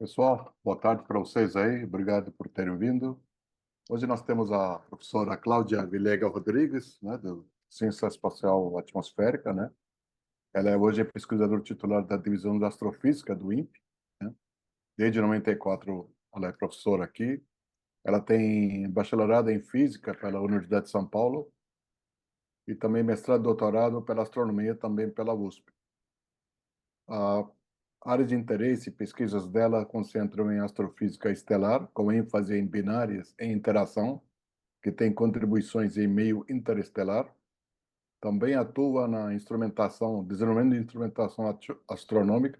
Pessoal, boa tarde para vocês aí, obrigado por terem vindo. Hoje nós temos a professora Cláudia Vilega Rodrigues, né, do Ciência Espacial Atmosférica, né? Ela hoje é pesquisadora titular da Divisão de Astrofísica do INPE, né? Desde 94 ela é professora aqui. Ela tem bacharelado em Física pela Universidade de São Paulo e também mestrado e doutorado pela Astronomia também pela USP. A área de interesse e pesquisas dela concentram em astrofísica estelar, com ênfase em binárias em interação, que tem contribuições em meio interestelar. Também atua na instrumentação, desenvolvimento de instrumentação astronômica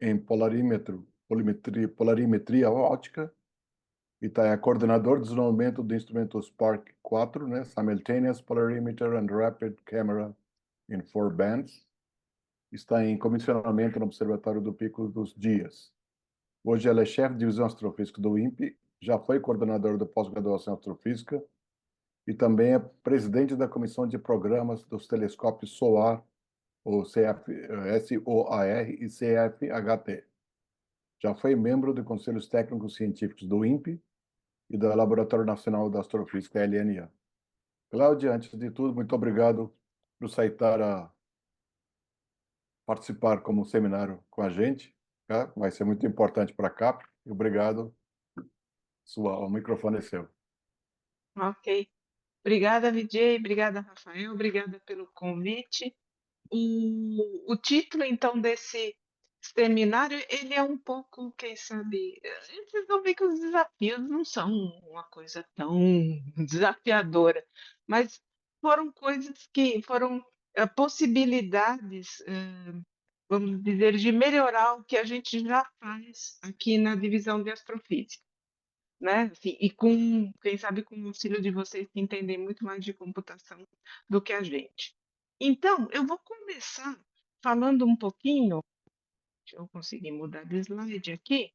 em polarimetria óptica, e é coordenador de desenvolvimento do instrumento Spark 4, né, Simultaneous Polarimeter and Rapid Camera in Four Bands. Está em comissionamento no Observatório do Pico dos Dias. Hoje ela é chefe de divisão astrofísica do INPE, já foi coordenadora da pós-graduação em astrofísica e também é presidente da comissão de programas dos telescópios SOAR, ou SOAR e CFHT. Já foi membro de conselhos técnicos científicos do INPE e do Laboratório Nacional da Astrofísica, LNA. Cláudia, antes de tudo, muito obrigado por aceitar participar como seminário com a gente, tá? Vai ser muito importante para a CAP. E obrigado. O microfone é seu. Ok. Obrigada, Vijay. Obrigada, Rafael. Obrigada pelo convite. O título, então, desse seminário, ele é um pouco, quem sabe, vocês vão ver que os desafios não são uma coisa tão desafiadora, mas foram coisas que foram possibilidades, vamos dizer, de melhorar o que a gente já faz aqui na divisão de astrofísica, né? Assim, e com, quem sabe, com o auxílio de vocês que entendem muito mais de computação do que a gente. Então, eu vou começar falando um pouquinho, deixa eu conseguir mudar de slide aqui,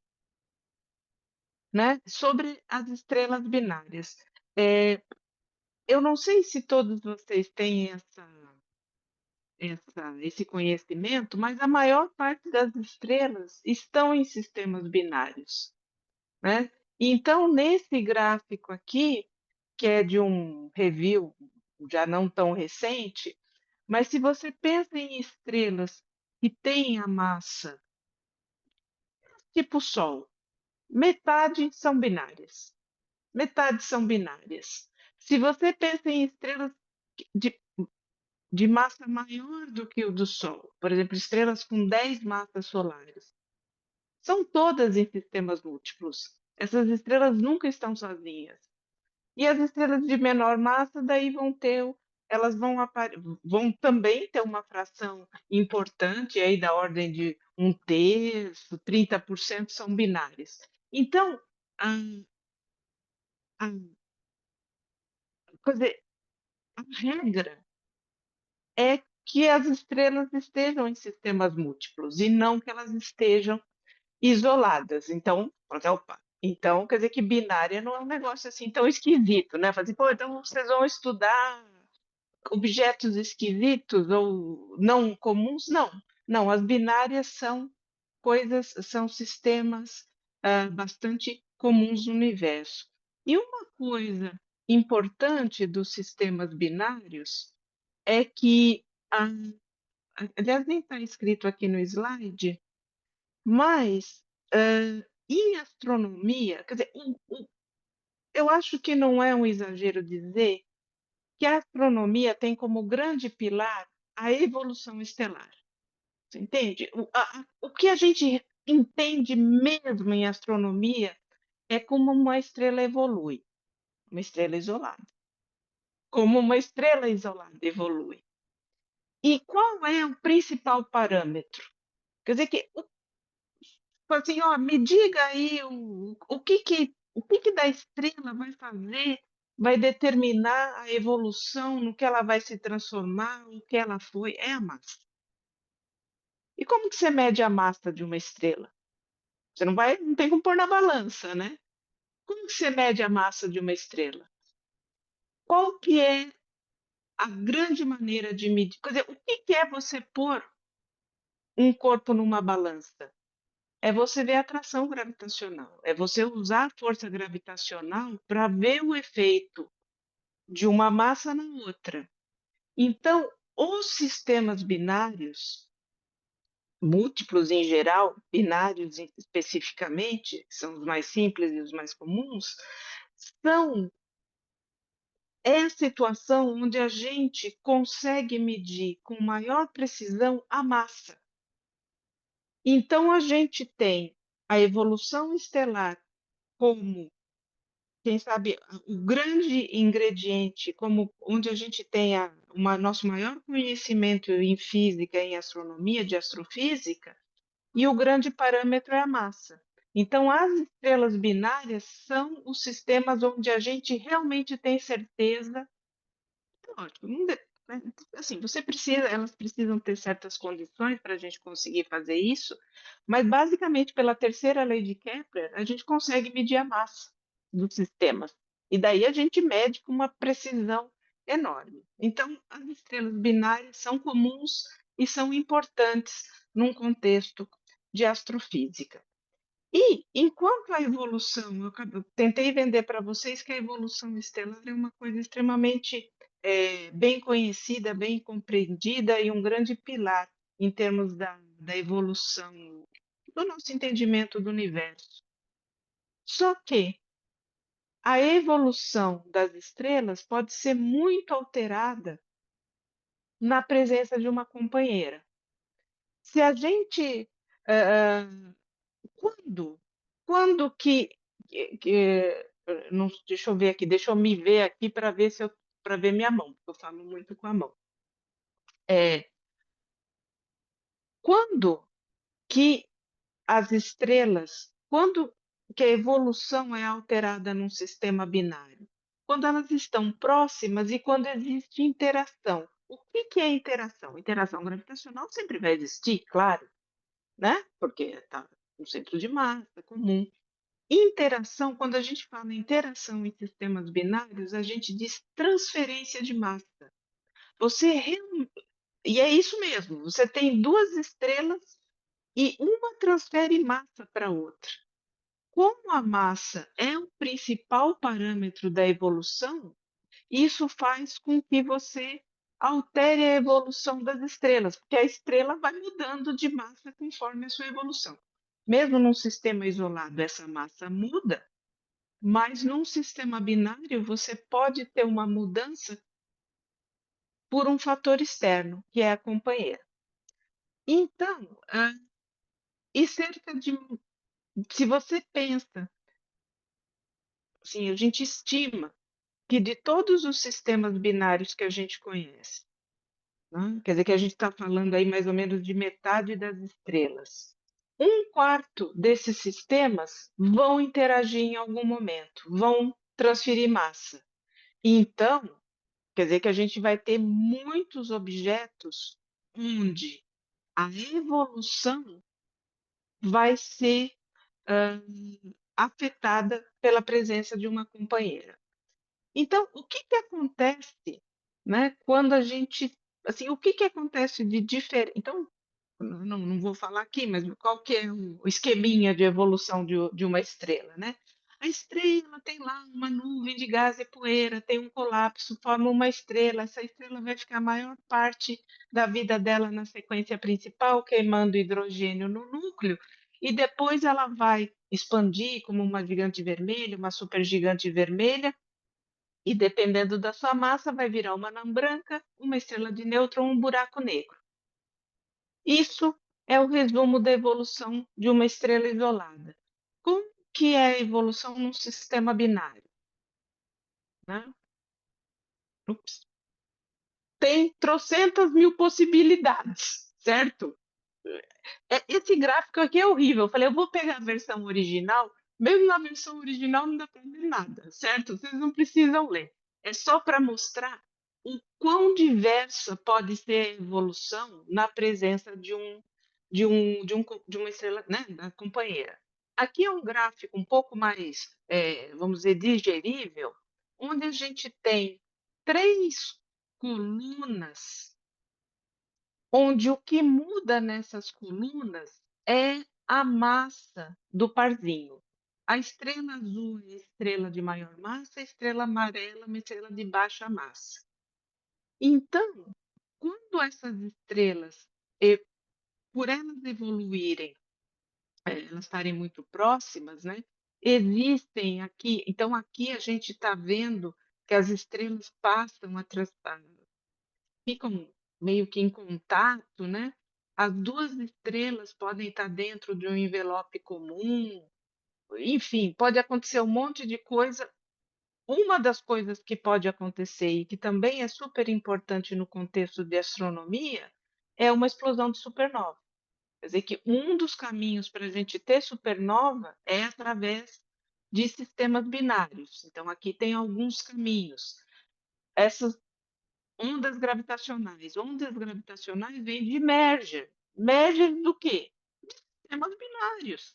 né, sobre as estrelas binárias. É, eu não sei se todos vocês têm esse conhecimento, mas a maior parte das estrelas estão em sistemas binários, né? Então, nesse gráfico aqui, que é de um review já não tão recente, mas se você pensa em estrelas que têm a massa tipo Sol, metade são binárias. Metade são binárias. Se você pensa em estrelas de, de massa maior do que o do Sol, por exemplo, estrelas com 10 massas solares, são todas em sistemas múltiplos. Essas estrelas nunca estão sozinhas. E as estrelas de menor massa daí elas vão também ter uma fração importante aí da ordem de um terço, 30% são binárias. Então, a, a, quer dizer, a regra é que as estrelas estejam em sistemas múltiplos e não que elas estejam isoladas. Então, opa, então quer dizer que binária não é um negócio assim tão esquisito, né? Fazer, pô, então vocês vão estudar objetos esquisitos ou não comuns? Não, não, as binárias são são sistemas bastante comuns no universo. E uma coisa importante dos sistemas binários é que, aliás, nem está escrito aqui no slide, mas em astronomia, quer dizer, eu acho que não é um exagero dizer que a astronomia tem como grande pilar a evolução estelar. Você entende? O que a gente entende mesmo em astronomia é como uma estrela evolui, uma estrela isolada. Como uma estrela isolada evolui. E qual é o principal parâmetro? Quer dizer que, assim, ó, me diga aí o que da estrela vai fazer, vai determinar a evolução, no que ela vai se transformar, o que ela foi, é a massa. E como que você mede a massa de uma estrela? Você não tem como pôr na balança, né? Como que você mede a massa de uma estrela? Qual que é a grande maneira de medir? Quer dizer, o que é você pôr um corpo numa balança? é você ver a atração gravitacional, é você usar a força gravitacional para ver o efeito de uma massa na outra. Então, os sistemas binários, múltiplos em geral, binários especificamente, que são os mais simples e os mais comuns, são é a situação onde a gente consegue medir com maior precisão a massa. Então, a gente tem a evolução estelar como, quem sabe, o grande ingrediente, como onde a gente tem nosso maior conhecimento em física, em astronomia, de astrofísica, e o grande parâmetro é a massa. Então, as estrelas binárias são os sistemas onde a gente realmente tem certeza. Lógico, não né, assim, elas precisam ter certas condições para a gente conseguir fazer isso, mas basicamente pela terceira lei de Kepler, a gente consegue medir a massa dos sistemas. E daí a gente mede com uma precisão enorme. Então, as estrelas binárias são comuns e são importantes num contexto de astrofísica. E, enquanto a evolução, eu tentei vender para vocês que a evolução estelar é uma coisa extremamente bem conhecida, bem compreendida e um grande pilar em termos da evolução do nosso entendimento do universo. Só que a evolução das estrelas pode ser muito alterada na presença de uma companheira. Se a gente ah, Quando? Quando não, deixa eu ver aqui, deixa eu me ver aqui para ver se eu para ver minha mão, porque eu falo muito com a mão. Quando que as estrelas, quando que a evolução é alterada num sistema binário? Quando elas estão próximas e quando existe interação. O que que é interação? Interação gravitacional sempre vai existir, claro, né? Porque está no centro de massa comum. Interação, quando a gente fala em interação em sistemas binários, a gente diz transferência de massa. E é isso mesmo, você tem duas estrelas e uma transfere massa para outra. Como a massa é o principal parâmetro da evolução, isso faz com que você altere a evolução das estrelas, porque a estrela vai mudando de massa conforme a sua evolução. Mesmo num sistema isolado, essa massa muda, mas num sistema binário, você pode ter uma mudança por um fator externo, que é a companheira. Então, e cerca de, se você pensa, assim, a gente estima que de todos os sistemas binários que a gente conhece, né, quer dizer que a gente está falando aí mais ou menos de metade das estrelas. Um quarto desses sistemas vão interagir em algum momento, vão transferir massa. Então, quer dizer que a gente vai ter muitos objetos onde a evolução vai ser afetada pela presença de uma companheira. Então, o que que acontece, né, quando a gente, assim, o que que acontece de diferente? Então, não vou falar aqui, mas qual que é o esqueminha de evolução de uma estrela, né? A estrela tem lá uma nuvem de gás e poeira, tem um colapso, forma uma estrela. Essa estrela vai ficar a maior parte da vida dela na sequência principal, queimando hidrogênio no núcleo, e depois ela vai expandir como uma gigante vermelha, uma supergigante vermelha, e dependendo da sua massa, vai virar uma anã branca, uma estrela de nêutron, um buraco negro. Isso é o resumo da evolução de uma estrela isolada. Como que é a evolução num sistema binário? Né? Ups. Tem trocentas mil possibilidades, certo? Esse gráfico aqui é horrível. Eu falei, eu vou pegar a versão original. Mesmo na versão original não dá para ver nada, certo? Vocês não precisam ler. É só para mostrar o quão diversa pode ser a evolução na presença de uma estrela, né, da companheira. Aqui é um gráfico um pouco mais, vamos dizer, digerível, onde a gente tem três colunas, onde o que muda nessas colunas é a massa do parzinho. A estrela azul é a estrela de maior massa, a estrela amarela é uma estrela de baixa massa. Então, quando essas estrelas, e por elas evoluírem, elas estarem muito próximas, né, existem aqui, então aqui a gente está vendo que as estrelas passam ficam meio que em contato, né, as 2 estrelas podem estar dentro de um envelope comum, enfim, pode acontecer um monte de coisa. Uma das coisas que pode acontecer e que também é super importante no contexto de astronomia, é uma explosão de supernova. Quer dizer que um dos caminhos para a gente ter supernova é através de sistemas binários. Então aqui tem alguns caminhos. Essas ondas gravitacionais vêm de merger. Merger do quê? Sistemas binários,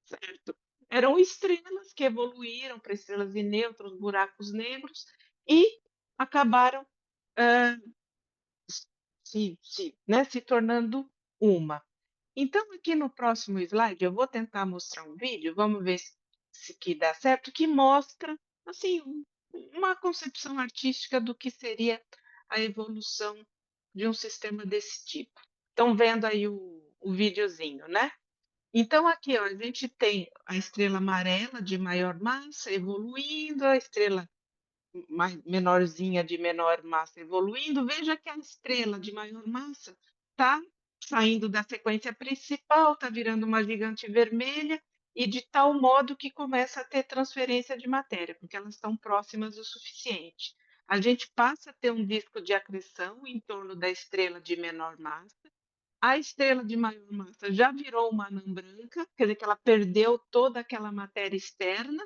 certo? Eram estrelas que evoluíram para estrelas de nêutrons, buracos negros, e acabaram, hã, se tornando uma. Então, aqui no próximo slide, eu vou tentar mostrar um vídeo, vamos ver se que dá certo, que mostra, assim, uma concepção artística do que seria a evolução de um sistema desse tipo. Estão vendo aí o videozinho, né? Então, aqui, ó, a gente tem a estrela amarela de maior massa evoluindo, a estrela menorzinha de menor massa evoluindo. Veja que a estrela de maior massa está saindo da sequência principal, está virando uma gigante vermelha, e de tal modo que começa a ter transferência de matéria, porque elas estão próximas o suficiente. A gente passa a ter um disco de acreção em torno da estrela de menor massa. A estrela de maior massa já virou uma anã branca, quer dizer que ela perdeu toda aquela matéria externa,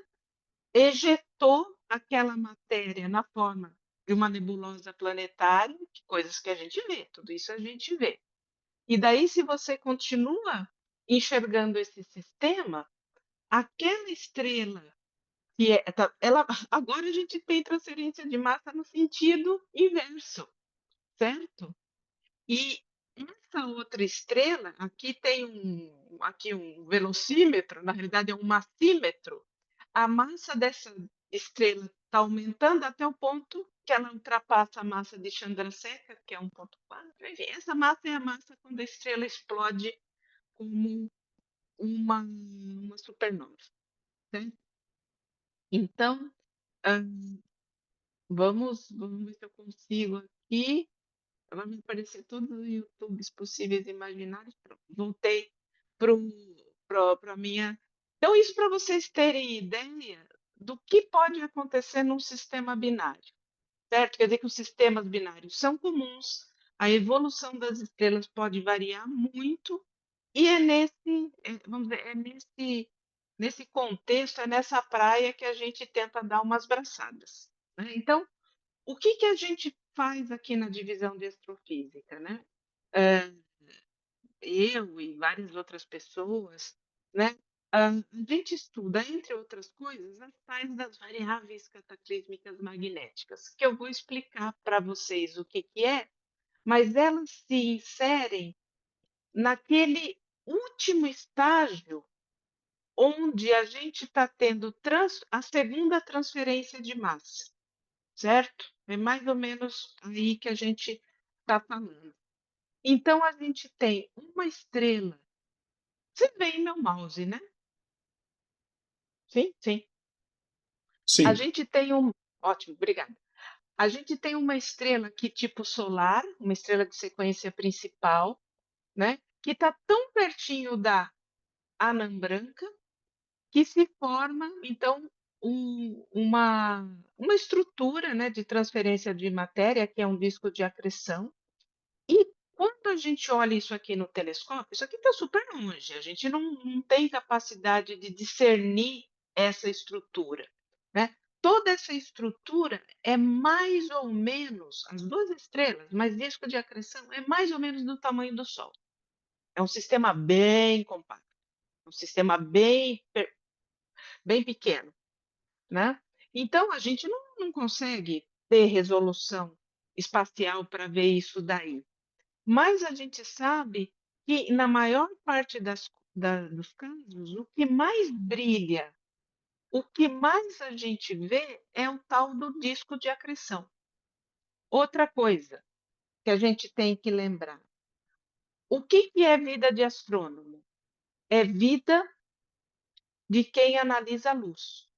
ejetou aquela matéria na forma de uma nebulosa planetária, coisas que a gente vê, tudo isso a gente vê. E daí, se você continua enxergando esse sistema, aquela estrela que ela, agora a gente tem transferência de massa no sentido inverso, certo? E essa outra estrela, aqui um velocímetro, na realidade é um massímetro. A massa dessa estrela está aumentando até o ponto que ela ultrapassa a massa de Chandrasekhar, que é 1,4. Enfim, essa massa é a massa quando a estrela explode como uma supernova, certo? Então, hã, vamos ver se eu consigo aqui. Vai me aparecer todos os YouTubes possíveis e imaginários. Pronto, voltei para a minha. Então, isso para vocês terem ideia do que pode acontecer num sistema binário, certo? Quer dizer que os sistemas binários são comuns, a evolução das estrelas pode variar muito, e vamos dizer, nesse contexto, é nessa praia que a gente tenta dar umas braçadas, né? Então, o que que a gente faz aqui na divisão de astrofísica, né? Hã, eu e várias outras pessoas, né, a gente estuda, entre outras coisas, as tais das variáveis cataclísmicas magnéticas, que eu vou explicar para vocês o que que é, mas elas se inserem naquele último estágio onde a gente está tendo a segunda transferência de massa. Certo? É mais ou menos aí que a gente está falando. Então a gente tem uma estrela. Você vê em meu mouse, né? Sim, sim. A Sim, gente tem um. Ótimo, obrigada. A gente tem uma estrela aqui tipo solar, uma estrela de sequência principal, né? Que está tão pertinho da anã branca que se forma, então, uma estrutura, né, de transferência de matéria, que é um disco de acreção. E quando a gente olha isso aqui no telescópio, isso aqui está super longe, a gente não tem capacidade de discernir essa estrutura, né? Toda essa estrutura é mais ou menos, as 2 estrelas, mas disco de acreção é mais ou menos do tamanho do Sol. É um sistema bem compacto, um sistema bem pequeno, né? Então a gente não consegue ter resolução espacial para ver isso daí. Mas a gente sabe que na maior parte dos casos, o que mais brilha, o que mais a gente vê é o tal do disco de acreção. Outra coisa que a gente tem que lembrar, o que é vida de astrônomo? É vida de quem analisa a luz.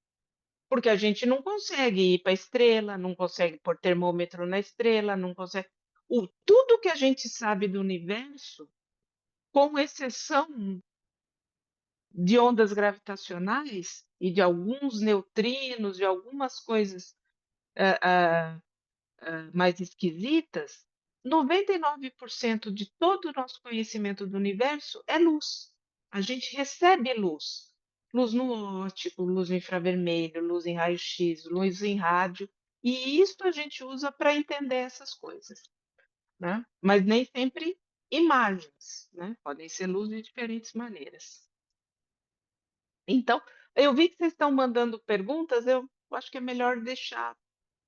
Porque a gente não consegue ir para a estrela, não consegue pôr termômetro na estrela, não consegue. Tudo que a gente sabe do universo, com exceção de ondas gravitacionais e de alguns neutrinos, de algumas coisas ah, mais esquisitas, 99% de todo o nosso conhecimento do universo é luz. A gente recebe luz. Luz no óptico, luz no infravermelho, luz em raio-x, luz em rádio. E isso a gente usa para entender essas coisas, né? Mas nem sempre imagens, né? Podem ser luz de diferentes maneiras. Então, eu vi que vocês estão mandando perguntas, eu acho que é melhor deixar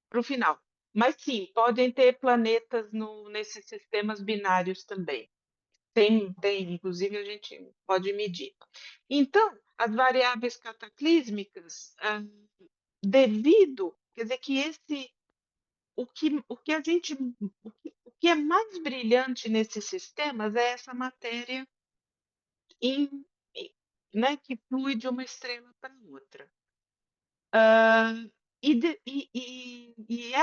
para o final. Mas sim, podem ter planetas nesses sistemas binários também. Tem, inclusive a gente pode medir. Então, as variáveis cataclísmicas, devido, quer dizer que o que a gente, o que é mais brilhante nesses sistemas é essa matéria em, né, que flui de uma estrela para outra. E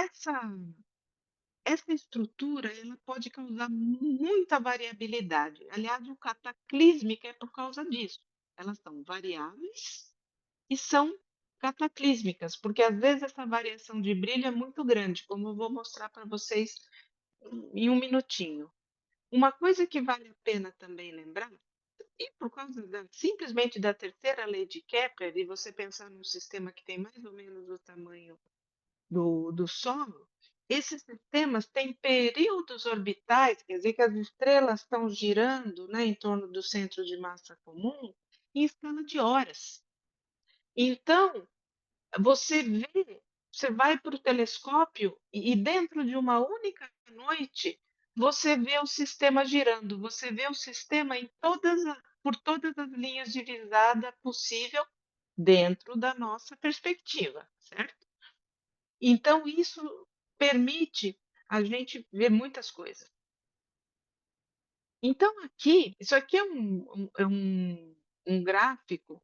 essa estrutura ela pode causar muita variabilidade. Aliás, o cataclísmico é por causa disso. Elas são variáveis e são cataclísmicas, porque às vezes essa variação de brilho é muito grande, como eu vou mostrar para vocês em um minutinho. Uma coisa que vale a pena também lembrar, e por causa simplesmente da terceira lei de Kepler, e você pensar num sistema que tem mais ou menos o tamanho do solo, esses sistemas têm períodos orbitais, quer dizer que as estrelas estão girando, né, em torno do centro de massa comum em escala de horas. Então, você vê, você vai para o telescópio e dentro de uma única noite você vê o sistema girando, você vê o sistema por todas as linhas de visada possível dentro da nossa perspectiva, certo? Então, isso permite a gente ver muitas coisas. Então, isso aqui é um gráfico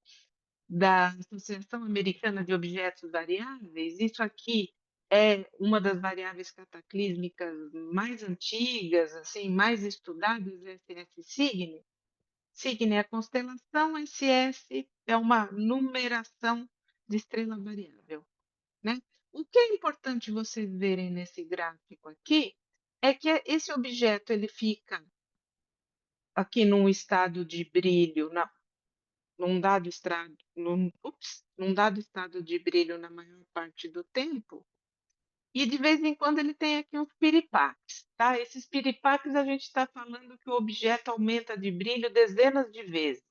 da Associação Americana de Objetos Variáveis. Isso aqui é uma das variáveis cataclísmicas mais antigas, assim, mais estudadas, SS Cygni. Cygni é a constelação, SS é uma numeração de estrela variável, né? O que é importante vocês verem nesse gráfico aqui é que esse objeto ele fica aqui num estado de brilho, num dado estado de brilho na maior parte do tempo, e de vez em quando ele tem aqui uns piripaques, tá? Esses piripaques a gente está falando que o objeto aumenta de brilho dezenas de vezes,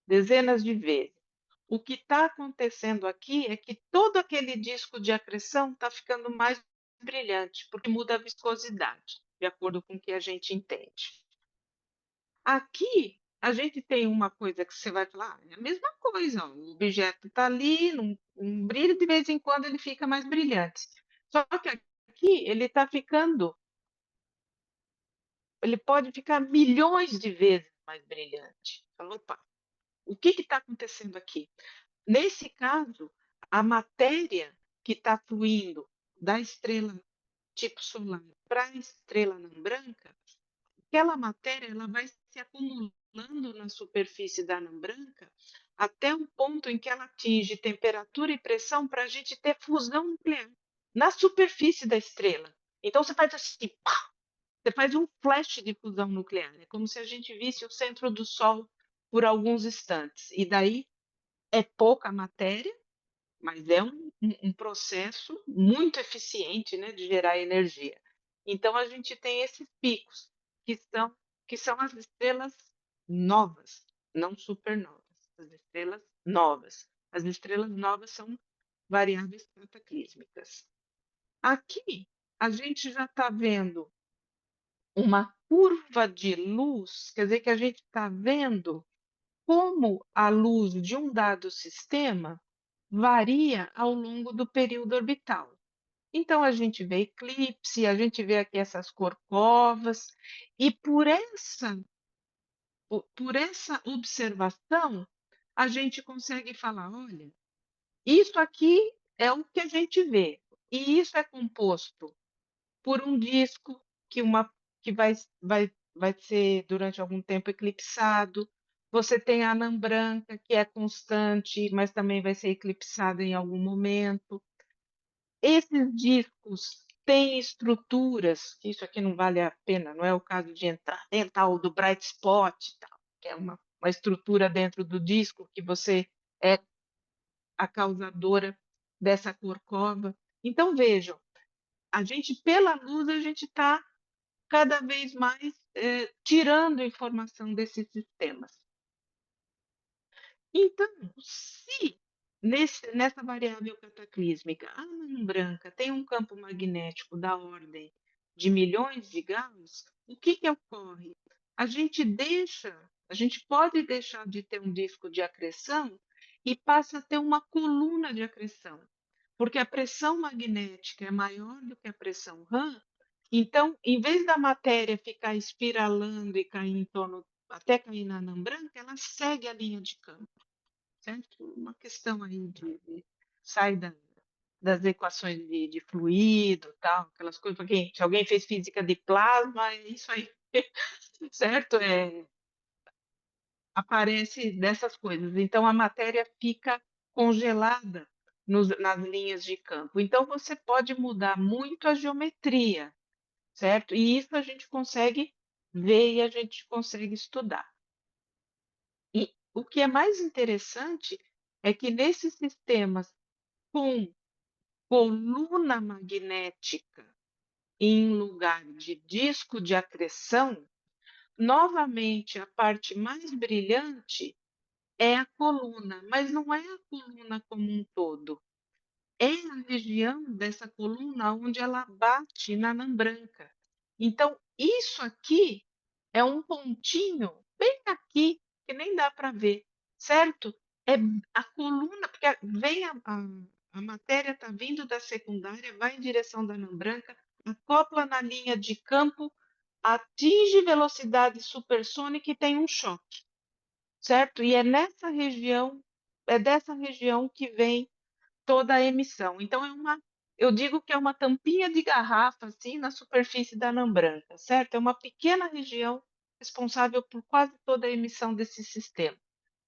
dezenas de vezes. O que está acontecendo aqui é que todo aquele disco de acreção está ficando mais brilhante, porque muda a viscosidade, de acordo com o que a gente entende. Aqui, a gente tem uma coisa que você vai falar, é a mesma coisa, ó, o objeto está ali, num brilho, de vez em quando ele fica mais brilhante. Só que aqui ele está ficando, ele pode ficar milhões de vezes mais brilhante. Então, opa, o que está acontecendo aqui? Nesse caso, a matéria que está fluindo da estrela tipo solar para a estrela não branca, aquela matéria ela vai se acumulando na superfície da anã branca até o ponto em que ela atinge temperatura e pressão para a gente ter fusão nuclear na superfície da estrela. Então você faz assim, pá, você faz um flash de fusão nuclear. É como se a gente visse o centro do Sol por alguns instantes. E daí é pouca matéria, mas é um processo muito eficiente, né, de gerar energia. Então, a gente tem esses picos, que são, que são as estrelas novas, não supernovas, as estrelas novas. As estrelas novas são variáveis cataclísmicas. Aqui, a gente já está vendo uma curva de luz, quer dizer que a gente está vendo como a luz de um dado sistema varia ao longo do período orbital. Então a gente vê eclipse, a gente vê aqui essas corcovas, e por essa observação, a gente consegue falar: "Olha, isso aqui é o que a gente vê, e isso é composto por um disco que uma que vai ser durante algum tempo eclipsado. Você tem a anã branca, que é constante, mas também vai ser eclipsada em algum momento. Esses discos têm estruturas, que isso aqui não vale a pena, não é o caso de entrar. Tem tal do bright spot e tal, que é uma estrutura dentro do disco que você é a causadora dessa corcova. Então vejam, a gente pela luz, a gente está cada vez mais, tirando informação desses sistemas. Então, se nessa variável cataclísmica a anã branca tem um campo magnético da ordem de milhões de Gauss, o que que ocorre? A gente pode deixar de ter um disco de acreção e passa a ter uma coluna de acreção, porque a pressão magnética é maior do que a pressão Hahn. Então, em vez da matéria ficar espiralando e cair em torno até cair na anã branca, ela segue a linha de campo, certo? Uma questão aí de sai das equações de fluido, tal, aquelas coisas, para quem se alguém fez física de plasma, é isso aí, certo? Aparece dessas coisas. Então a matéria fica congelada nas linhas de campo. Então você pode mudar muito a geometria, certo? E isso a gente consegue ver e a gente consegue estudar. E o que é mais interessante é que nesses sistemas com coluna magnética em lugar de disco de acreção, novamente a parte mais brilhante é a coluna, mas não é a coluna como um todo, é a região dessa coluna onde ela bate na anã branca. Então, isso aqui é um pontinho bem aqui, que nem dá para ver, certo? É a coluna, porque vem a matéria está vindo da secundária, vai em direção da anã branca, acopla na linha de campo, atinge velocidade supersônica e tem um choque, certo? E é dessa região que vem toda a emissão. Então eu digo que é uma tampinha de garrafa, assim, na superfície da anã branca, certo? É uma pequena região responsável por quase toda a emissão desse sistema.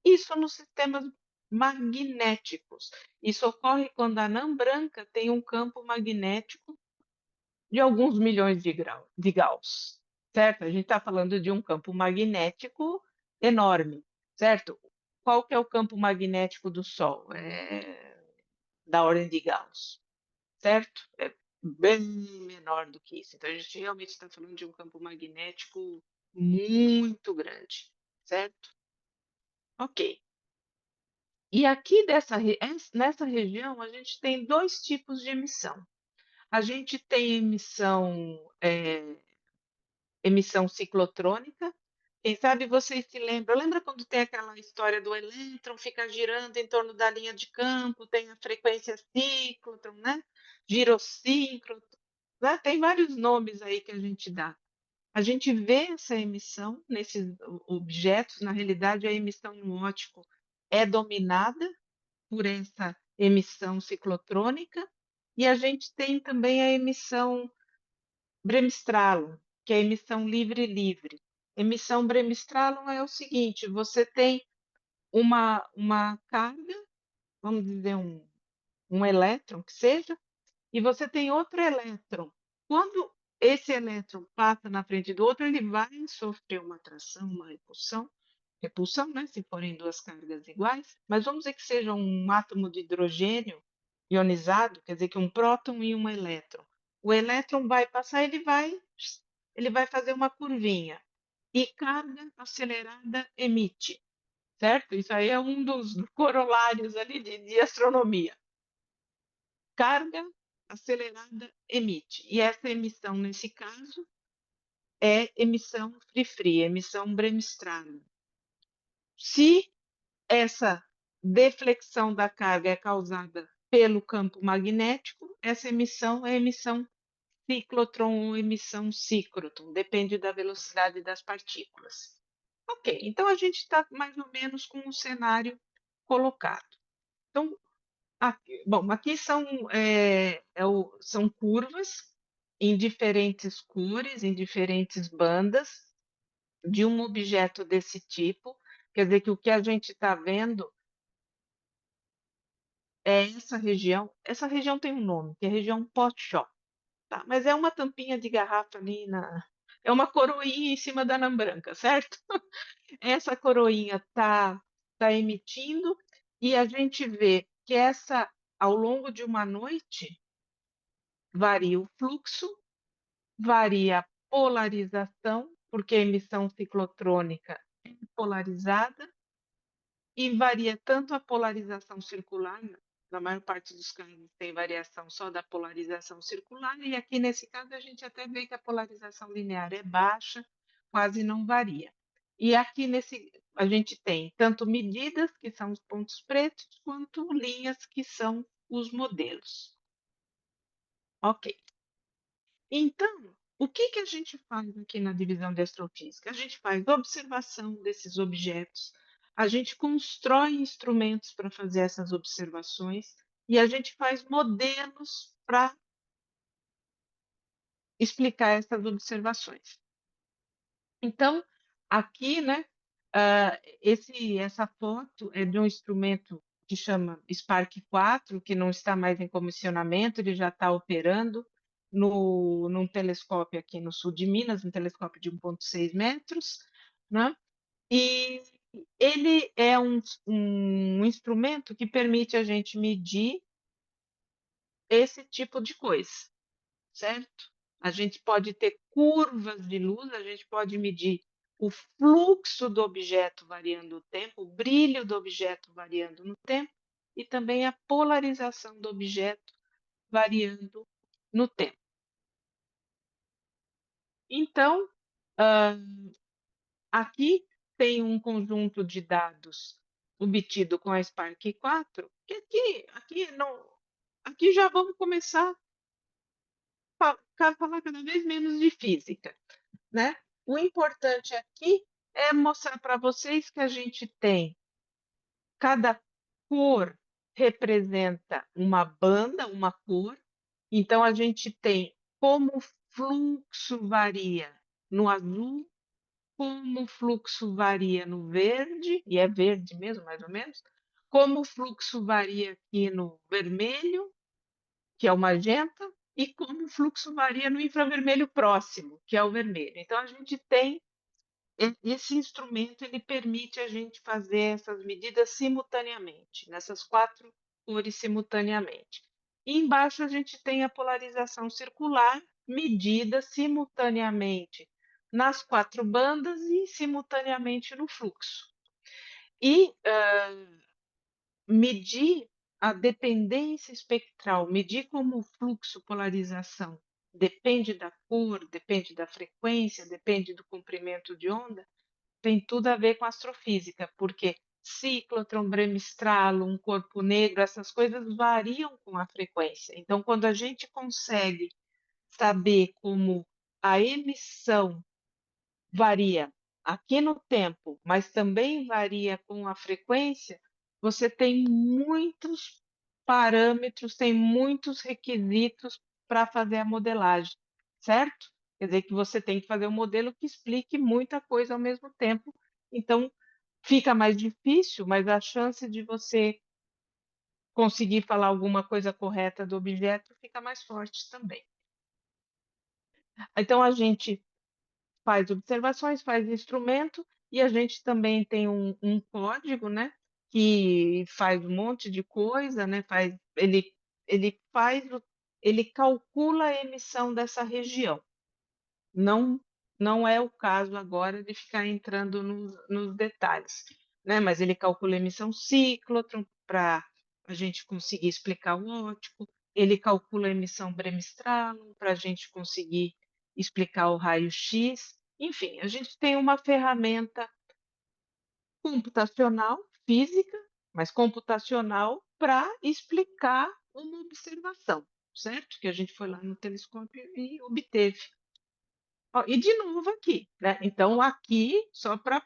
Isso nos sistemas magnéticos. Isso ocorre quando a anã branca tem um campo magnético de alguns milhões de Gauss, certo? A gente está falando de um campo magnético enorme, certo? Qual que é o campo magnético do Sol? É da ordem de Gauss, certo? É bem menor do que isso. Então, a gente realmente está falando de um campo magnético muito grande, certo? Ok. E aqui nessa região, a gente tem dois tipos de emissão. A gente tem emissão ciclotrônica. Quem sabe vocês se lembram? Lembra quando tem aquela história do elétron fica girando em torno da linha de campo, tem a frequência ciclotron, né? Girosíncrono, né? Tem vários nomes aí que a gente dá. A gente vê essa emissão nesses objetos, na realidade a emissão no óptico é dominada por essa emissão ciclotrônica, e a gente tem também a emissão Bremsstrahlung, que é a emissão livre-livre. Emissão Bremsstrahlung é o seguinte: você tem uma carga, vamos dizer um elétron que seja, e você tem outro elétron. Quando esse elétron passa na frente do outro, ele vai sofrer uma atração, uma repulsão, né, se forem duas cargas iguais, mas vamos dizer que seja um átomo de hidrogênio ionizado, quer dizer que um próton e um elétron. O elétron vai passar, ele vai fazer uma curvinha e carga acelerada emite, certo? Isso aí é um dos corolários ali de astronomia. Carga acelerada emite. E essa emissão, nesse caso, é emissão free-free, emissão Bremsstrahlung. Se essa deflexão da carga é causada pelo campo magnético, essa emissão é emissão ciclotron ou emissão síncrotron, depende da velocidade das partículas. Ok, então a gente está mais ou menos com o cenário colocado. Então, aqui são curvas em diferentes cores, em diferentes bandas, de um objeto desse tipo. Quer dizer que o que a gente está vendo é essa região tem um nome, que é a região pot-shock, tá? Mas é uma tampinha de garrafa ali é uma coroinha em cima da anã branca, certo? Essa coroinha tá emitindo e a gente vê que ao longo de uma noite, varia o fluxo, varia a polarização, porque a emissão ciclotrônica é polarizada, e varia tanto a polarização circular, na maior parte dos casos tem variação só da polarização circular, e aqui nesse caso a gente até vê que a polarização linear é baixa, quase não varia. E aqui a gente tem tanto medidas, que são os pontos pretos, quanto linhas, que são os modelos. Ok. Então, o que a gente faz aqui na divisão de astrofísica? A gente faz observação desses objetos, a gente constrói instrumentos para fazer essas observações e a gente faz modelos para explicar essas observações. Então, aqui, né, essa foto é de um instrumento que chama Spark 4, que não está mais em comissionamento, ele já está operando num telescópio aqui no sul de Minas, um telescópio de 1,6 metros, né? E ele é um instrumento que permite a gente medir esse tipo de coisa, certo? A gente pode ter curvas de luz, a gente pode medir o fluxo do objeto variando o tempo, o brilho do objeto variando no tempo, e também a polarização do objeto variando no tempo. Então, aqui tem um conjunto de dados obtido com a Spark 4, que aqui já vamos começar a falar cada vez menos de física, né? O importante aqui é mostrar para vocês que a gente tem cada cor representa uma banda, uma cor. Então a gente tem como o fluxo varia no azul, como o fluxo varia no verde, e é verde mesmo, mais ou menos, como o fluxo varia aqui no vermelho, que é o magenta, e como o fluxo varia no infravermelho próximo, que é o vermelho. Então a gente tem esse instrumento, ele permite a gente fazer essas medidas simultaneamente, nessas 4 cores simultaneamente. E embaixo a gente tem a polarização circular, medida simultaneamente nas 4 bandas e simultaneamente no fluxo. E medir a dependência espectral, medir como o fluxo, polarização, depende da cor, depende da frequência, depende do comprimento de onda, tem tudo a ver com astrofísica, porque ciclotron, bremistral, um corpo negro, essas coisas variam com a frequência. Então, quando a gente consegue saber como a emissão varia aqui no tempo, mas também varia com a frequência, você tem muitos parâmetros, tem muitos requisitos para fazer a modelagem, certo? Quer dizer que você tem que fazer um modelo que explique muita coisa ao mesmo tempo. Então, fica mais difícil, mas a chance de você conseguir falar alguma coisa correta do objeto fica mais forte também. Então, a gente faz observações, faz instrumento, e a gente também tem um código, né, que faz um monte de coisa, né, ele faz, ele calcula a emissão dessa região. Não é o caso agora de ficar entrando nos detalhes, né, mas ele calcula a emissão ciclotron para a gente conseguir explicar o óptico, ele calcula a emissão bremistral para a gente conseguir explicar o raio-x. Enfim, a gente tem uma ferramenta computacional física, mas computacional, para explicar uma observação, certo? Que a gente foi lá no telescópio e obteve. Ó, e de novo aqui, né? Então, aqui, só para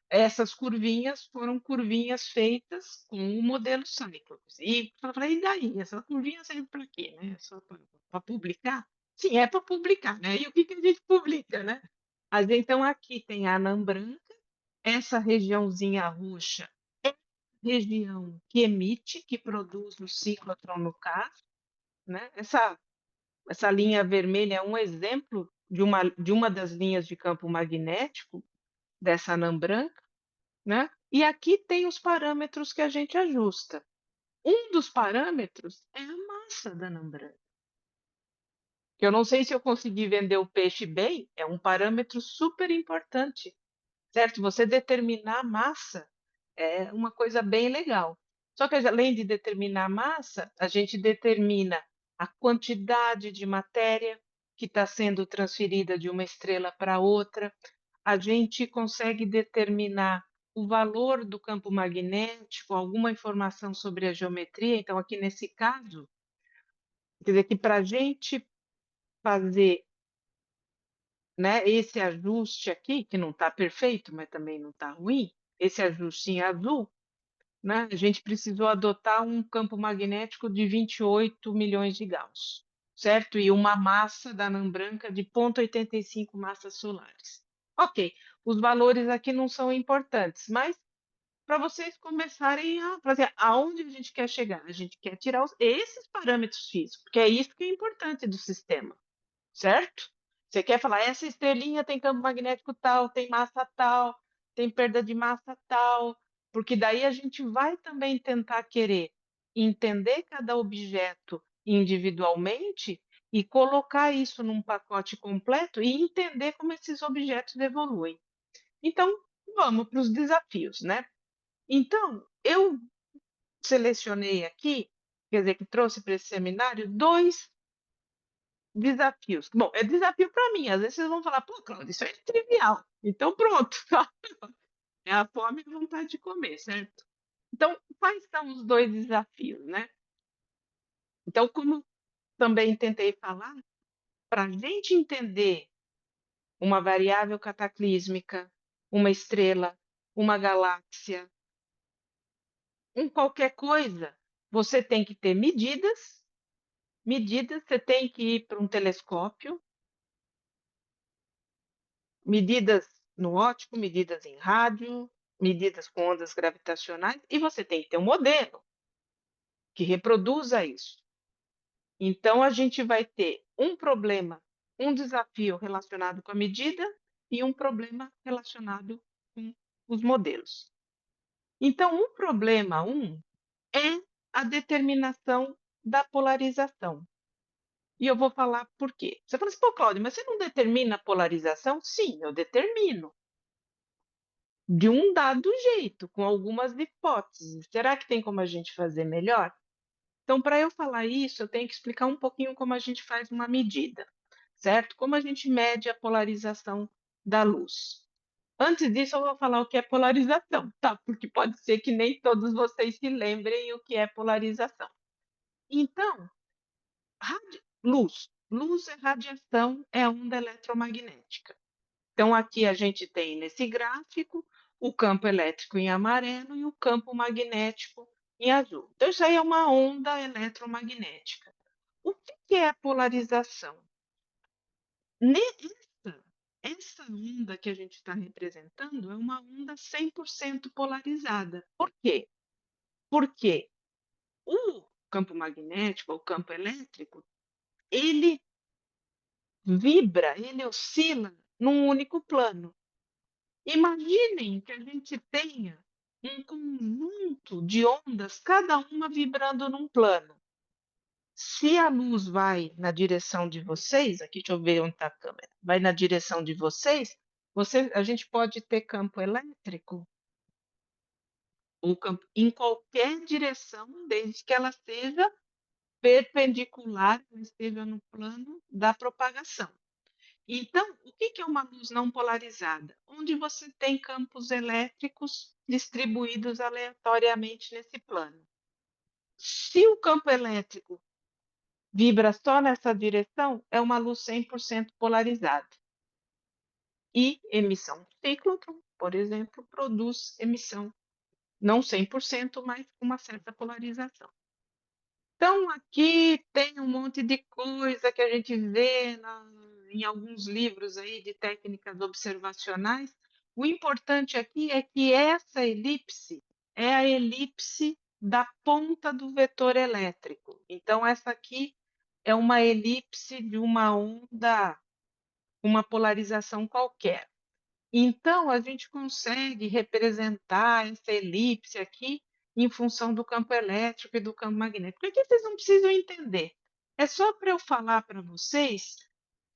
essas curvinhas foram curvinhas feitas com o modelo Cyclops. E eu falei: "E daí? Essa curvinha serve para quê, né? Só para publicar?" Sim, é para publicar, né. E o que que a gente publica, né? Mas então aqui tem a anã branca, essa regiãozinha roxa é a região que emite, que produz o ciclotron no caso, né. Essa linha vermelha é um exemplo de uma das linhas de campo magnético dessa anã branca, né? E aqui tem os parâmetros que a gente ajusta. Um dos parâmetros é a massa da anã branca. Que eu não sei se eu consegui vender o peixe bem, é um parâmetro super importante, certo? Você determinar a massa é uma coisa bem legal. Só que além de determinar a massa, a gente determina a quantidade de matéria que está sendo transferida de uma estrela para outra, a gente consegue determinar o valor do campo magnético, alguma informação sobre a geometria. Então, aqui nesse caso, quer dizer que para a gente fazer, né, esse ajuste aqui, que não está perfeito, mas também não está ruim, esse ajuste em azul, né, a gente precisou adotar um campo magnético de 28 milhões de Gauss, certo? E uma massa da anã branca de 0,85 massas solares. Ok, os valores aqui não são importantes, mas para vocês começarem a fazer aonde a gente quer chegar, a gente quer tirar esses parâmetros físicos, porque é isso que é importante do sistema, certo? Você quer falar, essa estrelinha tem campo magnético tal, tem massa tal, tem perda de massa tal, porque daí a gente vai também tentar querer entender cada objeto individualmente e colocar isso num pacote completo e entender como esses objetos evoluem. Então, vamos para os desafios, né? Então, eu selecionei aqui, quer dizer, que trouxe para esse seminário, 2 desafios. Bom, é desafio para mim, às vezes vocês vão falar: "Pô, Cláudia, isso é trivial". Então pronto, tá. É a fome e a vontade de comer, certo? Então, quais são os 2 desafios, né? Então, como também tentei falar, para a gente entender uma variável cataclísmica, uma estrela, uma galáxia, qualquer coisa, você tem que ter medidas, você tem que ir para um telescópio, medidas no óptico, medidas em rádio, medidas com ondas gravitacionais, e você tem que ter um modelo que reproduza isso. Então, a gente vai ter um problema, um desafio relacionado com a medida e um problema relacionado com os modelos. Então, o problema é a determinação da polarização. E eu vou falar por quê. Você fala assim: "Pô, Cláudia, mas você não determina a polarização?" Sim, eu determino, de um dado jeito, com algumas hipóteses. Será que tem como a gente fazer melhor? Então, para eu falar isso, eu tenho que explicar um pouquinho como a gente faz uma medida, certo? Como a gente mede a polarização da luz. Antes disso, eu vou falar o que é polarização, tá? Porque pode ser que nem todos vocês se lembrem o que é polarização. Então, luz. Luz é radiação, é onda eletromagnética. Então, aqui a gente tem nesse gráfico o campo elétrico em amarelo e o campo magnético em azul. Então, isso aí é uma onda eletromagnética. O que é a polarização? Essa onda que a gente está representando é uma onda 100% polarizada. Por quê? Porque o campo magnético, o campo elétrico, ele vibra, ele oscila num único plano. Imaginem que a gente tenha um conjunto de ondas, cada uma vibrando num plano. Se a luz vai na direção de vocês, aqui deixa eu ver onde está a câmera, vai na direção de vocês, a gente pode ter campo elétrico ou campo em qualquer direção, desde que ela seja perpendicular, esteja no plano da propagação. Então, o que que é uma luz não polarizada? Onde você tem campos elétricos distribuídos aleatoriamente nesse plano. Se o campo elétrico vibra só nessa direção, é uma luz 100% polarizada. E emissão cíclotron, por exemplo, produz emissão não 100%, mas com uma certa polarização. Então, aqui tem um monte de coisa que a gente vê em alguns livros aí de técnicas observacionais. O importante aqui é que essa elipse é a elipse da ponta do vetor elétrico. Então, essa aqui é uma elipse de uma onda, uma polarização qualquer. Então, a gente consegue representar essa elipse aqui em função do campo elétrico e do campo magnético. Aqui vocês não precisam entender. É só para eu falar para vocês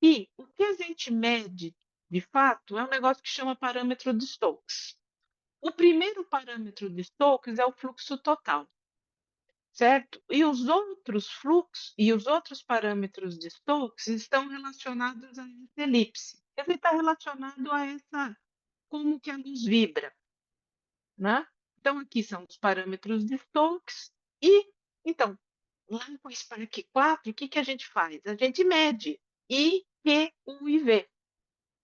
que o que a gente mede, de fato, é um negócio que chama parâmetro de Stokes. O primeiro parâmetro de Stokes é o fluxo total, certo? E os outros fluxos e os outros parâmetros de Stokes estão relacionados a essa elipse. Ele está relacionado a essa como que a luz vibra, né? Então, aqui são os parâmetros de Stokes e, então, lá com o Spark 4, o que, que a gente faz? A gente mede I, Q, U e V.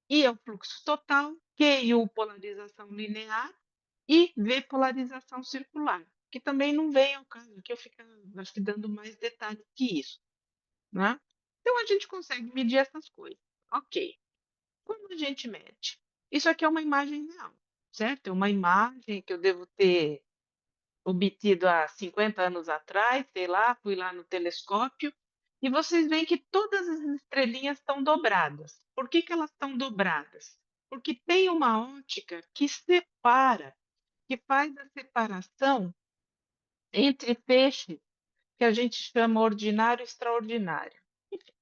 I é o fluxo total, Q e U polarização linear e V polarização circular, que também não vem ao caso, aqui eu fico, acho que dando mais detalhes que isso, né? Então, a gente consegue medir essas coisas. Ok. Como a gente mede? Isso aqui é uma imagem real, certo? É uma imagem que eu devo ter obtido há 50 anos atrás, sei lá, fui lá no telescópio, e vocês veem que todas as estrelinhas estão dobradas. Por que que elas estão dobradas? Porque tem uma ótica que separa, que faz a separação entre feixes que a gente chama ordinário e extraordinário.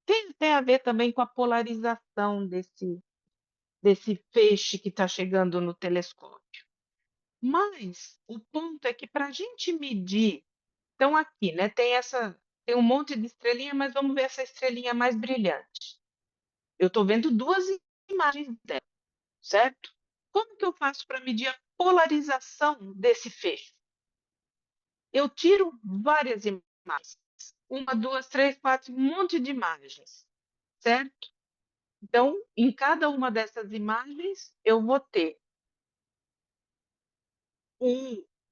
Tem a ver também com a polarização desse feixe que está chegando no telescópio. Mas o ponto é que para a gente medir, então aqui, né, tem um monte de estrelinha, mas vamos ver essa estrelinha mais brilhante. Eu estou vendo duas imagens dela, certo? Como que eu faço para medir a polarização desse feixe? Eu tiro várias imagens, uma, duas, três, quatro, um monte de imagens, certo? Então, em cada uma dessas imagens, eu vou ter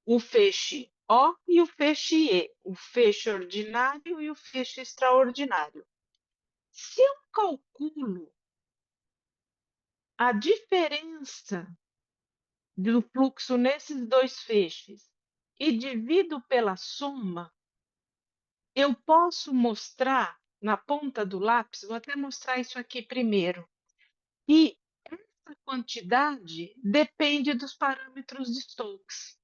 o feixe O e o feixe E, o feixe ordinário e o feixe extraordinário. Se eu calculo a diferença do fluxo nesses dois feixes e divido pela soma, eu posso mostrar na ponta do lápis, vou até mostrar isso aqui primeiro, que essa quantidade depende dos parâmetros de Stokes.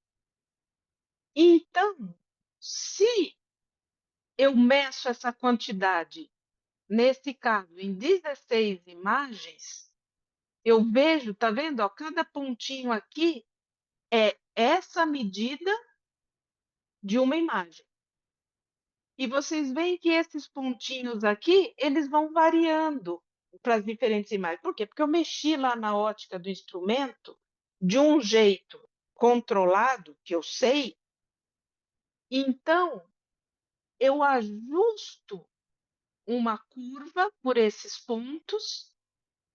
Então, se eu meço essa quantidade, nesse caso, em 16 imagens, eu vejo, tá vendo? Ó, cada pontinho aqui é essa medida de uma imagem. E vocês veem que esses pontinhos aqui, eles vão variando para as diferentes imagens. Por quê? Porque eu mexi lá na ótica do instrumento de um jeito controlado, que eu sei, então eu ajusto uma curva por esses pontos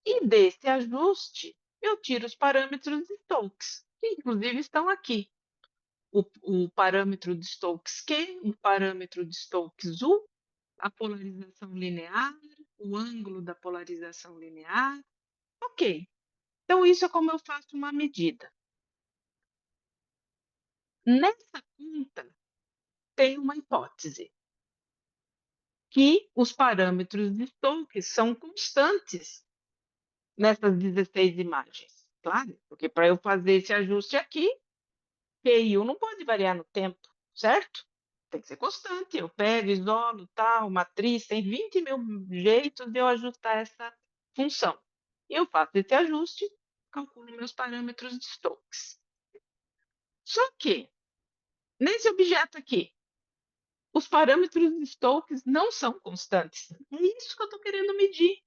e desse ajuste eu tiro os parâmetros de Stokes, que inclusive estão aqui. O parâmetro de Stokes Q, o parâmetro de Stokes U, a polarização linear, o ângulo da polarização linear. Ok. Então, isso é como eu faço uma medida. Nessa conta, tem uma hipótese, que os parâmetros de Stokes são constantes nessas 16 imagens. Claro, porque para eu fazer esse ajuste aqui, Q e U não pode variar no tempo, certo? Tem que ser constante. Eu pego, isolo, tal, matriz, tem 20 mil jeitos de eu ajustar essa função. Eu faço esse ajuste, calculo meus parâmetros de Stokes. Só que, nesse objeto aqui, os parâmetros de Stokes não são constantes. É isso que eu estou querendo medir.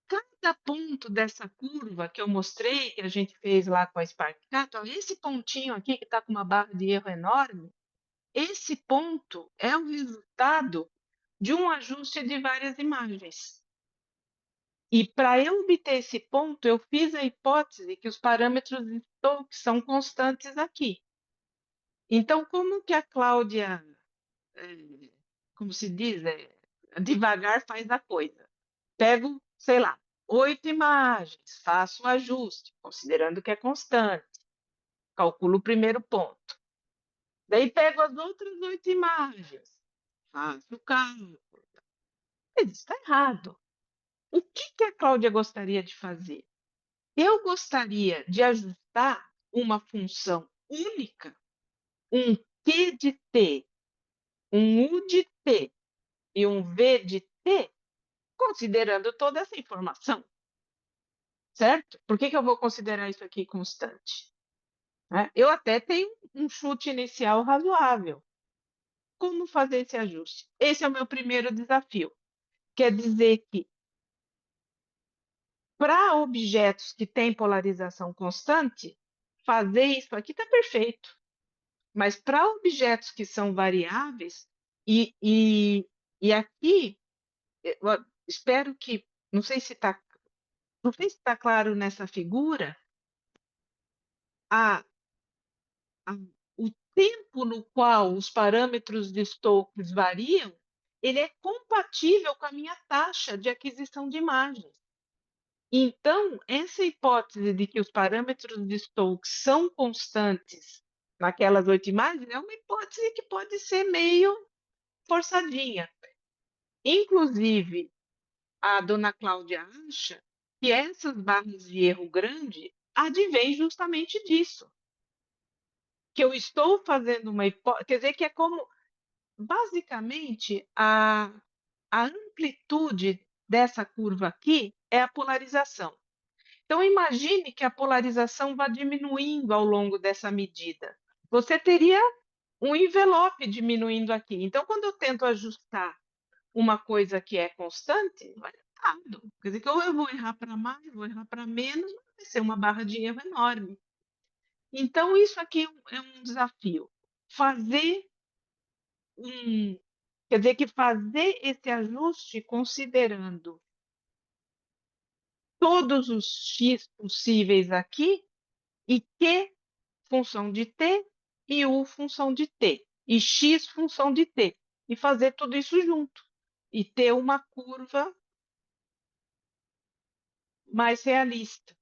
cada ponto dessa curva que eu mostrei, que a gente fez lá com a Sparkcat, ó, esse pontinho aqui que está com uma barra de erro enorme, esse ponto é o resultado de um ajuste de várias imagens. E para eu obter esse ponto, eu fiz a hipótese que os parâmetros de Stokes são constantes aqui. Então, como que a Cláudia, como se diz, devagar faz a coisa? Pego, sei lá, 8 imagens, faço o ajuste, considerando que é constante, calculo o primeiro ponto. Daí pego as outras 8 imagens, faço o cálculo. Mas isso está errado. O que que a Cláudia gostaria de fazer? Eu gostaria de ajustar uma função única, um Q de T, um U de T e um V de T, considerando toda essa informação, certo? Por que que eu vou considerar isso aqui constante? Né? Eu até tenho um chute inicial razoável. Como fazer esse ajuste? Esse é o meu primeiro desafio. Quer dizer que, para objetos que têm polarização constante, fazer isso aqui está perfeito. Mas para objetos que são variáveis, e aqui, eu espero que, não sei se está claro nessa figura, a, a, o tempo no qual os parâmetros de Stokes variam, ele é compatível com a minha taxa de aquisição de imagens. Então, essa hipótese de que os parâmetros de Stokes são constantes naquelas 8 imagens é uma hipótese que pode ser meio forçadinha. Inclusive, a dona Cláudia acha que essas barras de erro grande advêm justamente disso. Que eu estou fazendo uma hipótese, quer dizer que é como, basicamente, a amplitude dessa curva aqui é a polarização. Então, imagine que a polarização vá diminuindo ao longo dessa medida. Você teria um envelope diminuindo aqui. Então, quando eu tento ajustar uma coisa que é constante, vai dar errado. Quer dizer que ou eu vou errar para mais, vou errar para menos, vai ser uma barra de erro enorme. Então, isso aqui é um desafio. Fazer um. Quer dizer que fazer esse ajuste considerando todos os x possíveis aqui e q função de t e u função de t e x função de t e fazer tudo isso junto e ter uma curva mais realista.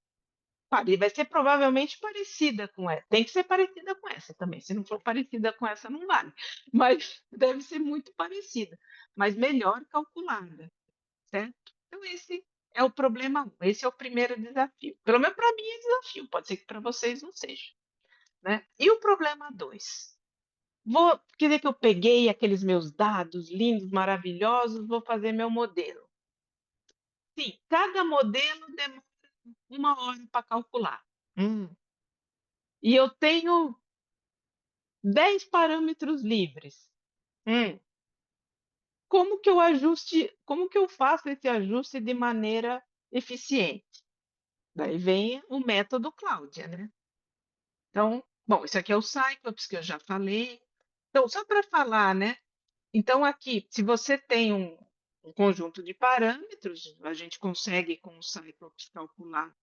Vai ser provavelmente parecida com essa. Tem que ser parecida com essa também. Se não for parecida com essa, não vale. Mas deve ser muito parecida, mas melhor calculada, certo? Então, esse é o problema 1. Esse é o primeiro desafio. Pelo menos para mim é desafio, pode ser que para vocês não seja. Né? E o problema 2? Quer dizer que eu peguei aqueles meus dados lindos, maravilhosos, vou fazer meu modelo. Sim, cada modelo demora 1 hora para calcular. E eu tenho 10 parâmetros livres. Como que eu faço esse ajuste de maneira eficiente? Daí vem o método Cláudia, né? Então, bom, isso aqui é o Cyclops, que eu já falei. Então, só para falar, né? Então, aqui, se você tem um conjunto de parâmetros, a gente consegue, com o Cyclops, calcular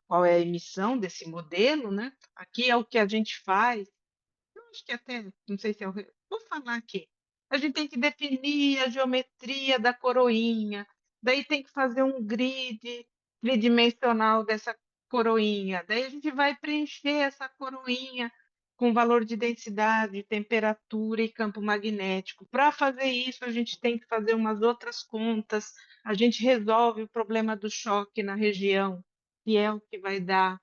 qual é a emissão desse modelo, né? Aqui é o que a gente faz. Eu acho que até, não sei se vou falar aqui. A gente tem que definir a geometria da coroinha, daí tem que fazer um grid tridimensional dessa coroinha, daí a gente vai preencher essa coroinha com valor de densidade, temperatura e campo magnético. Para fazer isso, a gente tem que fazer umas outras contas, a gente resolve o problema do choque na região, que é o que vai dar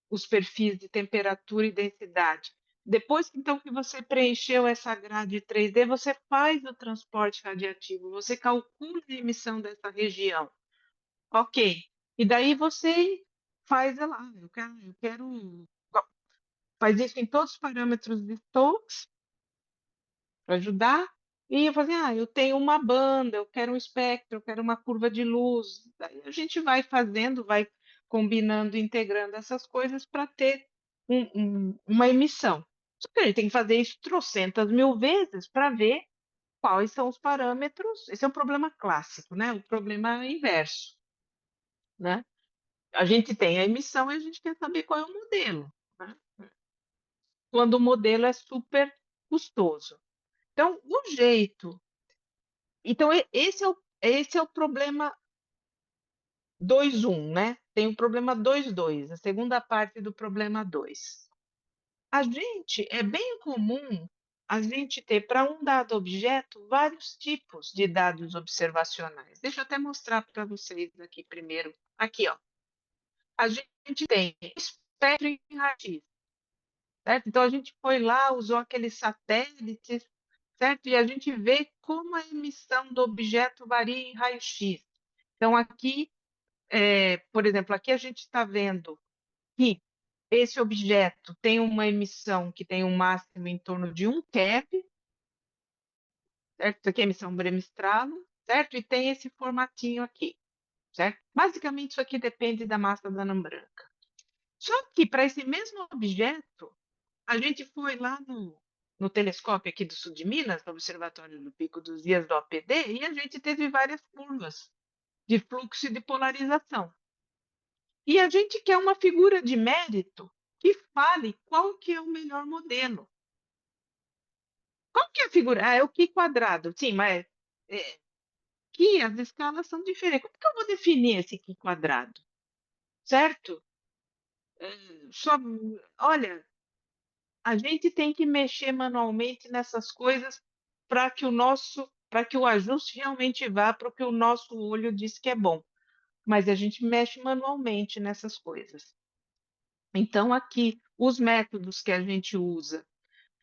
os perfis de temperatura e densidade. Depois, então, que você preencheu essa grade 3D, você faz o transporte radiativo, você calcula a emissão dessa região. Ok. E daí você faz lá, eu quero faz isso em todos os parâmetros de Stokes, para ajudar. E eu falei, eu tenho uma banda, eu quero um espectro, eu quero uma curva de luz. Daí a gente vai fazendo, vai combinando, integrando essas coisas para ter uma emissão. Só que a gente tem que fazer isso trocentas mil vezes para ver quais são os parâmetros. Esse é um problema clássico, né? O problema inverso, né? A gente tem a emissão e a gente quer saber qual é o modelo, né? Quando o modelo é super custoso. Então, o jeito. Então, esse é o problema 2.1, né? Tem o problema 2.2, a segunda parte do problema 2. É bem comum a gente ter para um dado objeto vários tipos de dados observacionais. Deixa eu até mostrar para vocês aqui primeiro. Aqui, ó. A gente tem espectro em raio-x, certo? Então a gente foi lá, usou aqueles satélites, certo? E a gente vê como a emissão do objeto varia em raio-x. Então aqui, por exemplo, aqui a gente está vendo que esse objeto tem uma emissão que tem um máximo em torno de 1 keV, certo? Isso aqui é emissão Bremsstrahlung, certo? E tem esse formatinho aqui, certo? Basicamente, isso aqui depende da massa da anã branca. Só que para esse mesmo objeto, a gente foi lá no telescópio aqui do sul de Minas, no Observatório do Pico dos Dias do OPD, e a gente teve várias curvas de fluxo e de polarização. E a gente quer uma figura de mérito que fale qual que é o melhor modelo. Qual que é a figura? É o Qi quadrado. Sim, mas Qi, as escalas são diferentes. Como que eu vou definir esse Qi quadrado? Certo? Só, olha, a gente tem que mexer manualmente nessas coisas para que o ajuste realmente vá para o que o nosso olho diz que é bom. Mas a gente mexe manualmente nessas coisas. Então, aqui, os métodos que a gente usa.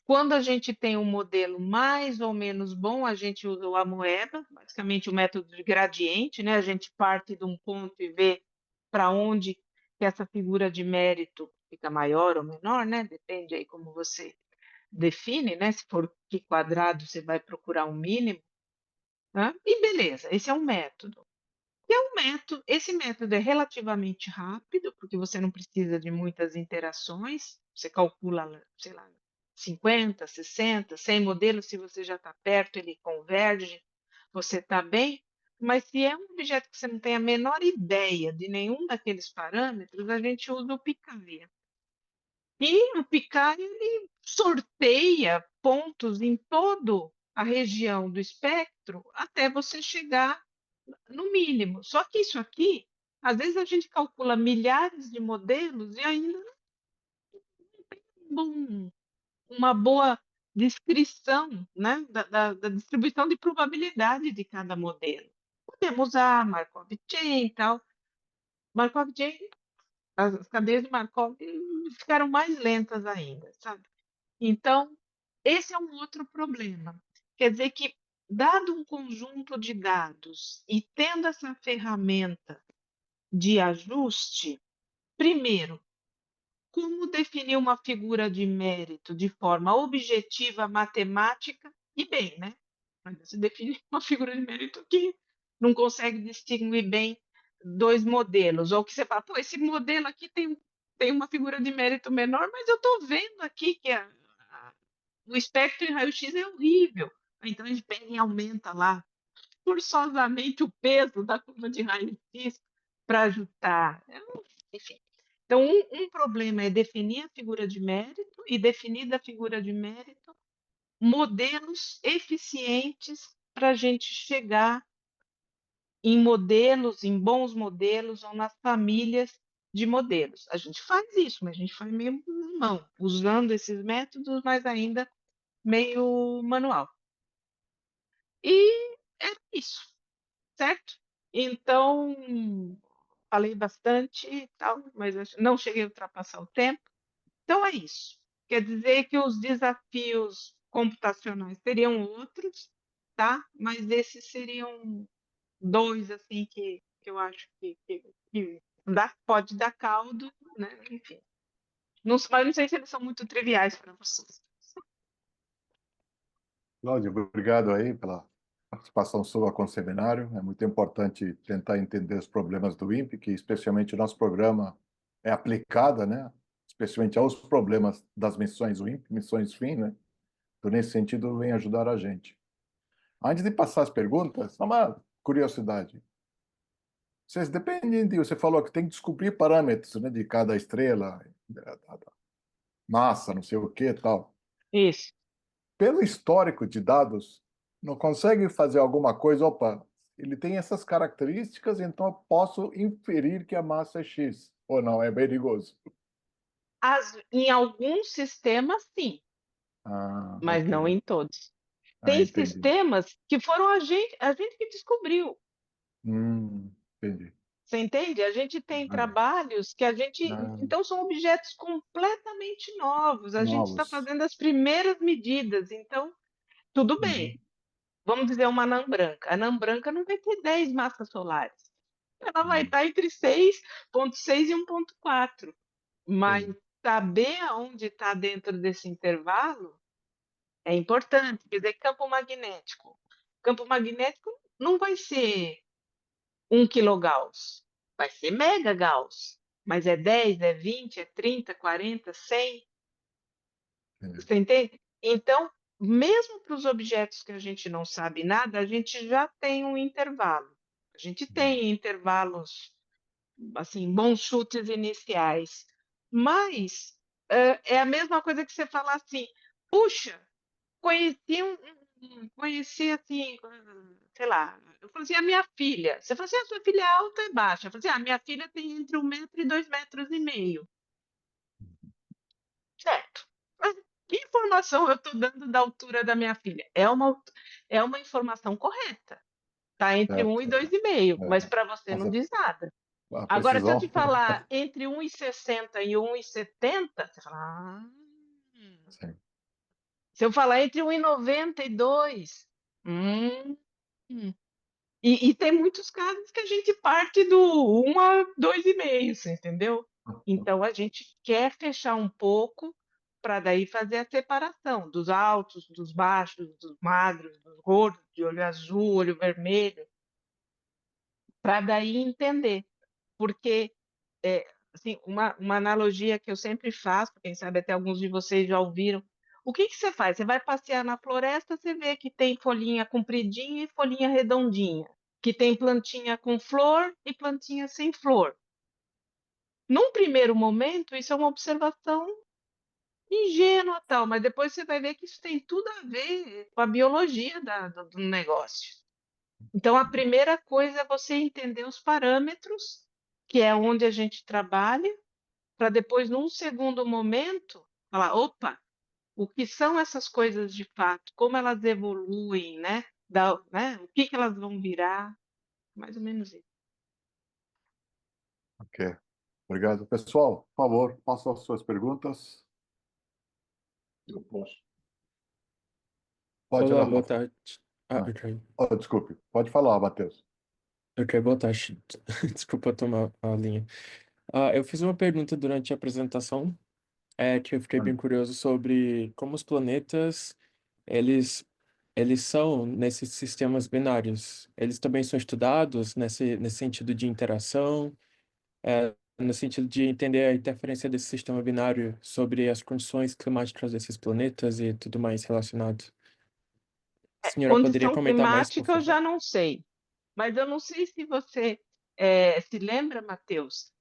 Quando a gente tem um modelo mais ou menos bom, a gente usa o Amoeba, basicamente o método de gradiente, né? A gente parte de um ponto e vê para onde que essa figura de mérito fica maior ou menor, né? Depende aí como você define, né? Se for que quadrado, você vai procurar um mínimo, né? E beleza, esse é um método. Esse método é relativamente rápido, porque você não precisa de muitas interações, você calcula, sei lá, 50, 60, 100 modelos, se você já está perto, ele converge, você está bem, mas se é um objeto que você não tem a menor ideia de nenhum daqueles parâmetros, a gente usa o Picaya. E o Picaya, ele sorteia pontos em toda a região do espectro até você chegar no mínimo. Só que isso aqui, às vezes a gente calcula milhares de modelos e ainda não tem uma boa descrição, né, da distribuição de probabilidade de cada modelo. Podemos usar Markov Chain e tal. Markov Chain, as cadeias de Markov ficaram mais lentas ainda, sabe? Então, esse é um outro problema. Quer dizer que, dado um conjunto de dados e tendo essa ferramenta de ajuste, primeiro, como definir uma figura de mérito de forma objetiva, matemática e bem, né? Mas você define uma figura de mérito que não consegue distinguir bem dois modelos, ou que você fala, pô, esse modelo aqui tem uma figura de mérito menor, mas eu estou vendo aqui que o espectro em raio-x é horrível. Então a gente pega e aumenta lá forçosamente o peso da curva de raio-x para ajustar. Enfim. Então, um problema é definir a figura de mérito e definir da figura de mérito modelos eficientes para a gente chegar em modelos, em bons modelos ou nas famílias de modelos. A gente faz isso, mas a gente faz meio na mão, usando esses métodos, mas ainda meio manual. E é isso, certo? Então, falei bastante e tal, mas não cheguei a ultrapassar o tempo. Então, é isso. Quer dizer que os desafios computacionais seriam outros, tá? Mas esses seriam dois, assim, que eu acho que pode dar caldo, né? Enfim. Não, mas não sei se eles são muito triviais para vocês. Cláudio, obrigado aí pela participação sua com o seminário. É muito importante tentar entender os problemas do INPE, que especialmente o nosso programa é aplicado, né? Especialmente aos problemas das missões do INPE, missões fim, né? Então, nesse sentido, vem ajudar a gente. Antes de passar as perguntas, só uma curiosidade. Vocês dependem de, você falou que tem que descobrir parâmetros, né, de cada estrela, da massa, não sei o que, tal. Isso. Pelo histórico de dados, não consegue fazer alguma coisa, opa, ele tem essas características, então eu posso inferir que a massa é X. Ou não, é perigoso. Em alguns sistemas, sim, Ah, mas ok. não em todos. Ah, Tem entendi. sistemas que foram a gente que descobriu. Entendi. Você entende? A gente tem Ah, trabalhos que a gente. ah, Então, são objetos completamente novos. A gente está novos. fazendo as primeiras medidas. Então, tudo Uhum, bem. Vamos dizer uma anã branca. A anã branca não vai ter 10 massas solares. Ela vai uhum, estar entre 6,6 e 1,4. Mas entendi. saber aonde está dentro desse intervalo é importante. Quer dizer, campo magnético. Campo magnético não vai ser 1 kGauss, vai ser megagauss. Mas é 10, é 20, é 30, 40, 100. Entendi. Você entende? Então, mesmo para os objetos que a gente não sabe nada, a gente já tem um intervalo. A gente Uhum, tem intervalos, assim, bons chutes iniciais. Mas é a mesma coisa que você falar assim, puxa, conheci assim, sei lá, eu falei assim, a minha filha. Você falou assim, a sua filha é alta e baixa? Eu falei assim, a minha filha tem entre 1 metro e 2,5 metros. Certo. Mas que informação eu estou dando da altura da minha filha? É uma informação correta. Está entre certo, 1 e certo. 2,5, É. mas para você não Nossa, diz nada. a Agora, se eu te precisão. falar entre 1,60 e 1,70, você fala, Sim. se eu falar entre 1,92, hum, e tem muitos casos que a gente parte do 1 a 2,5, você entendeu? Então a gente quer fechar um pouco para daí fazer a separação dos altos, dos baixos, dos magros, dos gordos, de olho azul, olho vermelho, para daí entender. Porque, assim, uma analogia que eu sempre faço, quem sabe até alguns de vocês já ouviram, o que que você faz? Você vai passear na floresta, você vê que tem folhinha compridinha e folhinha redondinha, que tem plantinha com flor e plantinha sem flor. Num primeiro momento, isso é uma observação ingênua, tal, mas depois você vai ver que isso tem tudo a ver com a biologia do negócio. Então, a primeira coisa é você entender os parâmetros, que é onde a gente trabalha, para depois, num segundo momento, falar: opa, o que são essas coisas de fato? Como elas evoluem, né? Né? O que que elas vão virar? Mais ou menos isso. Ok. Obrigado. Pessoal, por favor, façam as suas perguntas. Eu posso. Pode Olá, tirar, boa Rafa. tarde. Ah, Ok. oh, desculpe. Pode falar, Matheus. Ok, boa tarde. Desculpa tomar a linha. Eu fiz uma pergunta durante a apresentação, que eu fiquei Ah, bem curioso sobre como os planetas, eles, eles são nesses sistemas binários. Eles também são estudados nesse sentido de interação, no sentido de entender a interferência desse sistema binário sobre as condições climáticas desses planetas e tudo mais relacionado. A senhora poderia Condição comentar mais, por climática eu favor? já não sei, mas eu não sei se você se lembra, Matheus,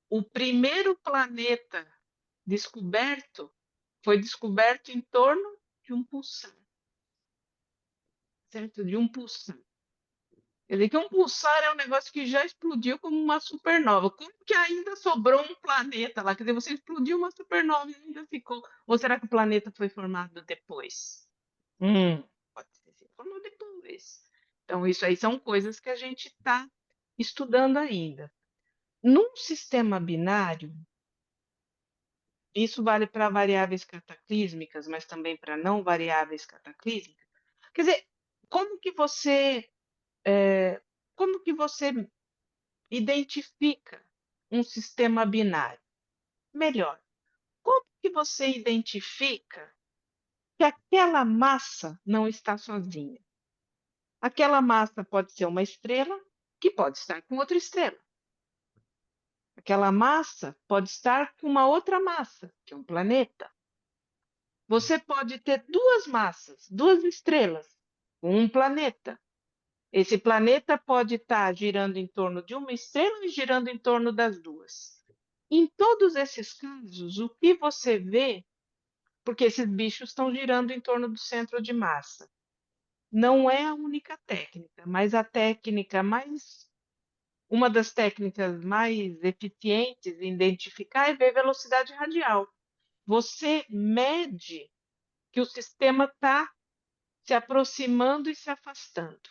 o primeiro planeta descoberto foi descoberto em torno de um pulsar, certo? De um pulsar. Quer dizer que um pulsar é um negócio que já explodiu como uma supernova. Como que ainda sobrou um planeta lá? Quer dizer, você explodiu uma supernova e ainda ficou. Ou será que o planeta foi formado depois? Pode ser, se formou depois. Então, isso aí são coisas que a gente está estudando ainda. Num sistema binário, isso vale para variáveis cataclísmicas, mas também para não variáveis cataclísmicas. Quer dizer, como que você, como que você identifica um sistema binário? Melhor, como que você identifica que aquela massa não está sozinha. Aquela massa pode ser uma estrela que pode estar com outra estrela. Aquela massa pode estar com uma outra massa, que é um planeta. Você pode ter duas massas, duas estrelas, com um planeta. Esse planeta pode estar girando em torno de uma estrela e girando em torno das duas. Em todos esses casos, o que você vê, porque esses bichos estão girando em torno do centro de massa, não é a única técnica, mas a técnica mais, uma das técnicas mais eficientes em identificar é ver velocidade radial. Você mede que o sistema está se aproximando e se afastando,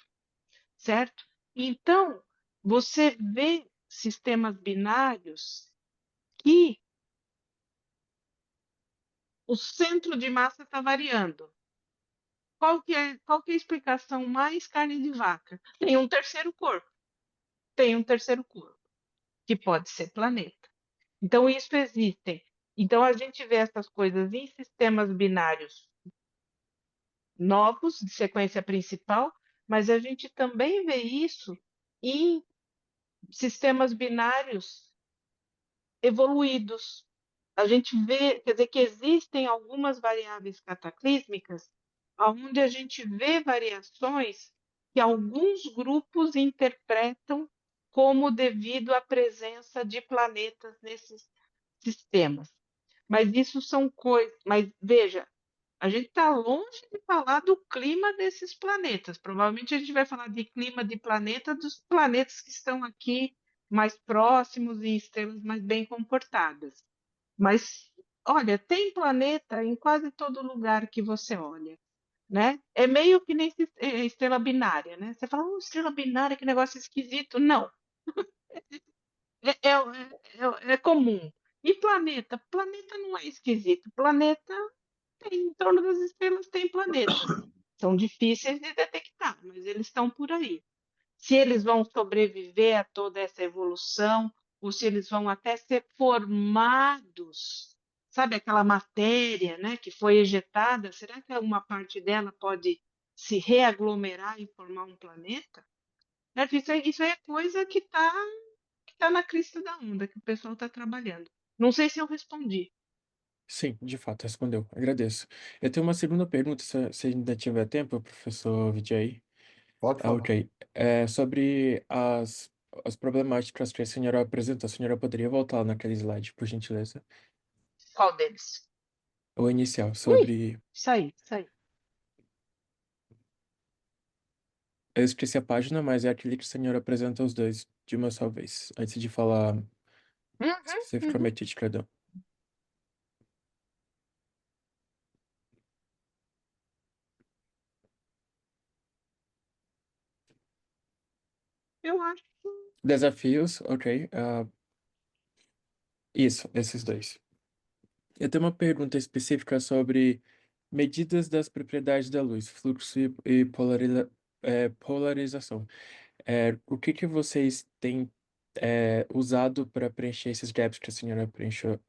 certo? Então, você vê sistemas binários que o centro de massa está variando. Qual que é a explicação mais carne de vaca? Tem um terceiro corpo. Tem um terceiro corpo, que pode ser planeta. Então, isso existe. Então, a gente vê essas coisas em sistemas binários novos, de sequência principal, mas a gente também vê isso em sistemas binários evoluídos. A gente vê, quer dizer, que existem algumas variáveis cataclísmicas onde a gente vê variações que alguns grupos interpretam como devido à presença de planetas nesses sistemas. Mas isso são coisas. Mas veja, a gente está longe de falar do clima desses planetas. Provavelmente a gente vai falar de clima de planeta dos planetas que estão aqui mais próximos e estrelas mais bem comportadas. Mas, olha, tem planeta em quase todo lugar que você olha, né? É meio que nem estrela binária, né? Você fala, estrela binária, que negócio esquisito. Não, é comum. E planeta? Planeta não é esquisito. Planeta tem, em torno das estrelas tem planetas. São difíceis de detectar, mas eles estão por aí. Se eles vão sobreviver a toda essa evolução, ou se eles vão até ser formados, sabe aquela matéria, né, que foi ejetada, será que uma parte dela pode se reaglomerar e formar um planeta? Isso é coisa que tá na crista da onda, que o pessoal está trabalhando. Não sei se eu respondi. Sim, de fato, respondeu. Agradeço. Eu tenho uma segunda pergunta, se ainda tiver tempo, professor Vijay. Pode Ah, falar. ok. É sobre as problemáticas que a senhora apresentou. A senhora poderia voltar naquele slide, por gentileza? Qual deles? O inicial, Ui, sobre. isso aí, isso aí. Eu esqueci a página, mas é aquele que a senhora apresenta os dois de uma só vez, antes de falar Uhum, uhum. especificamente de cada um. Eu acho. Desafios, ok. Isso, esses dois. Eu tenho uma pergunta específica sobre medidas das propriedades da luz, fluxo e polarização. O que que vocês têm usado para preencher esses gaps que a senhora preencheu?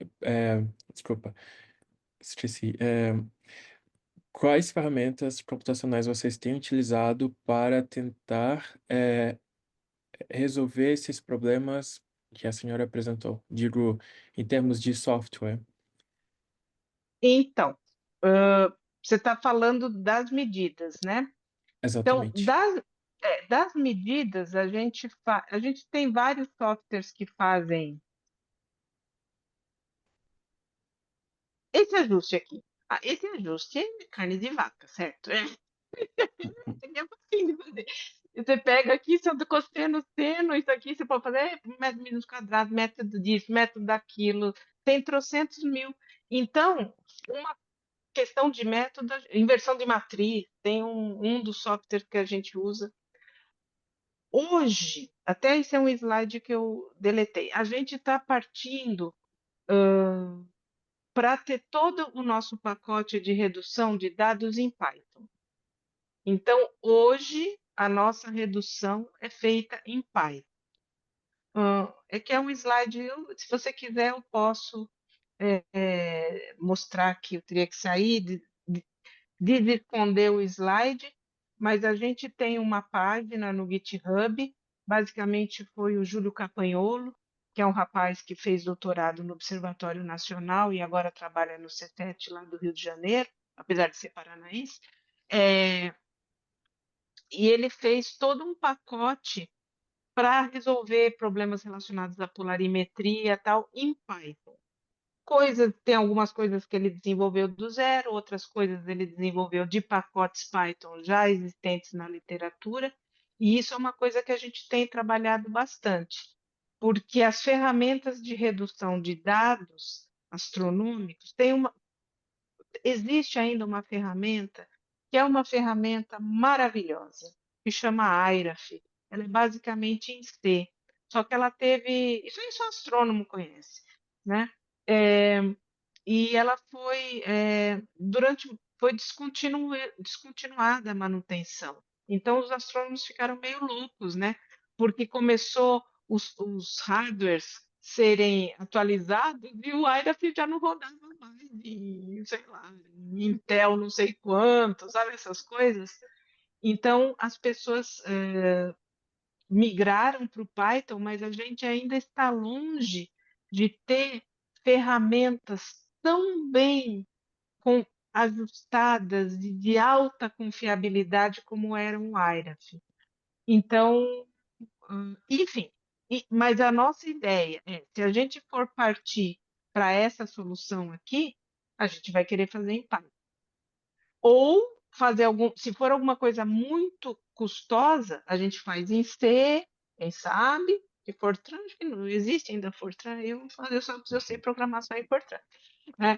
Desculpa, esqueci. Quais ferramentas computacionais vocês têm utilizado para tentar resolver esses problemas que a senhora apresentou? Digo, em termos de software. Então, você está falando das medidas, né? Então, Exatamente. das medidas, a gente tem vários softwares que fazem esse ajuste aqui. Ah, esse ajuste é carne de vaca, certo? É facinho de fazer. Você pega aqui, Santo cosseno, seno, isso aqui você pode fazer método mínimos quadrados, método disso, método daquilo, tem trocentos mil. Então, uma questão de método, inversão de matriz, tem um dos softwares que a gente usa. Hoje, até esse é um slide que eu deletei, a gente está partindo para ter todo o nosso pacote de redução de dados em Python. Então, hoje, a nossa redução é feita em Python. É que é um slide, se você quiser, eu posso mostrar que eu teria que sair desesconder o slide, mas a gente tem uma página no GitHub, basicamente foi o Júlio Campagnolo, que é um rapaz que fez doutorado no Observatório Nacional e agora trabalha no CETET lá do Rio de Janeiro, apesar de ser paranaense, e ele fez todo um pacote para resolver problemas relacionados à polarimetria e tal em Python. Tem algumas coisas que ele desenvolveu do zero, outras coisas ele desenvolveu de pacotes Python já existentes na literatura, e isso é uma coisa que a gente tem trabalhado bastante, porque as ferramentas de redução de dados astronômicos existe ainda uma ferramenta que é uma ferramenta maravilhosa, que chama IRAF. Ela é basicamente em C, só que ela teve, isso aí só astrônomo conhece, né? É, e ela foi descontinuada a manutenção. Então os astrônomos ficaram meio loucos, né? Porque começou os hardwares serem atualizados e o IRAF já não rodava mais em, sei lá, em Intel não sei quanto, sabe essas coisas? Então as pessoas migraram para o Python, mas a gente ainda está longe de ter ferramentas tão bem ajustadas e de alta confiabilidade como eram o IRAF. Então, enfim, mas a nossa ideia é, se a gente for partir para essa solução aqui, a gente vai querer fazer em Python. Ou fazer se for alguma coisa muito custosa, a gente faz em C, quem sabe, que Fortran, acho que não existe ainda Fortran, eu sei programar só em Fortran.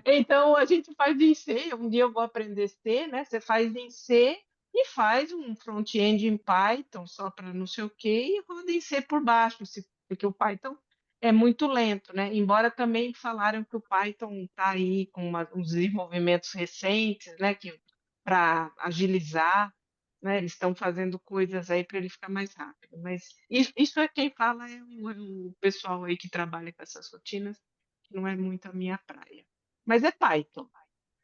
Então a gente faz em C, um dia eu vou aprender C, né? Você faz em C e faz um front-end em Python só para não sei o quê e roda em C por baixo, porque o Python é muito lento, né? Embora também falaram que o Python está aí com uns desenvolvimentos recentes, né? Que para agilizar, né? Eles estão fazendo coisas aí para ele ficar mais rápido. Mas isso é quem fala é o pessoal aí que trabalha com essas rotinas, que não é muito a minha praia. Mas é Python.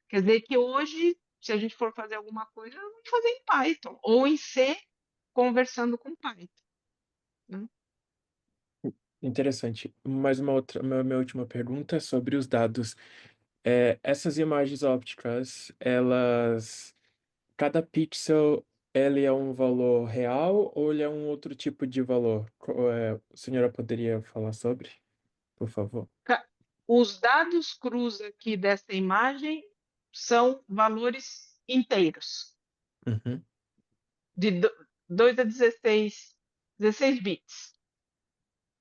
Quer dizer que hoje, se a gente for fazer alguma coisa, vamos fazer em Python ou em C, conversando com Python. Né? Interessante. Mais uma outra, minha última pergunta é sobre os dados. Essas imagens ópticas, cada pixel, ele é um valor real ou ele é um outro tipo de valor? A senhora poderia falar sobre, por favor? Os dados cruz aqui dessa imagem são valores inteiros, Uhum, de 2 a 16 bits.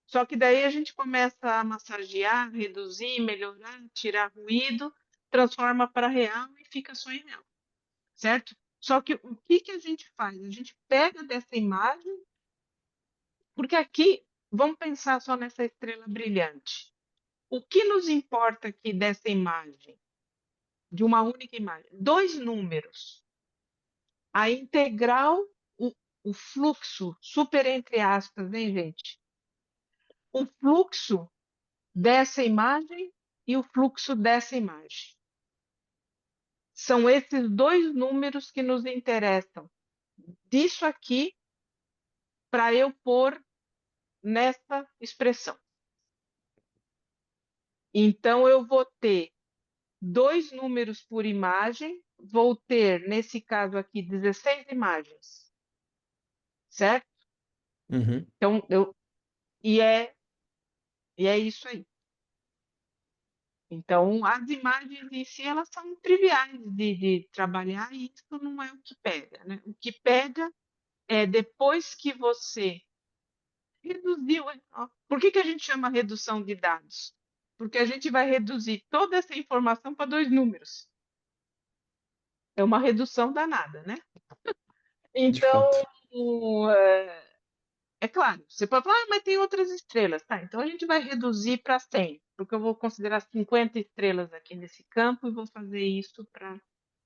Só que daí a gente começa a massagear, reduzir, melhorar, tirar ruído, transforma para real e fica só em real, certo? Só que o que a gente faz? A gente pega dessa imagem, porque aqui, vamos pensar só nessa estrela brilhante. O que nos importa aqui dessa imagem, de uma única imagem? Dois números. A integral, o fluxo, super entre aspas, hein, gente? O fluxo dessa imagem e o fluxo dessa imagem. São esses dois números que nos interessam. Disso aqui, para eu pôr nessa expressão. Então, eu vou ter dois números por imagem, vou ter, nesse caso aqui, 16 imagens. Certo? uhum. Então, e é isso aí. Então, as imagens em si, elas são triviais de trabalhar e isso não é o que pega, né? O que pega é depois que você reduziu. Por que a gente chama redução de dados? Porque a gente vai reduzir toda essa informação para dois números. É uma redução danada, né? De fato. Então, é claro, você pode falar, mas tem outras estrelas. Tá, então a gente vai reduzir para 100, porque eu vou considerar 50 estrelas aqui nesse campo e vou fazer isso para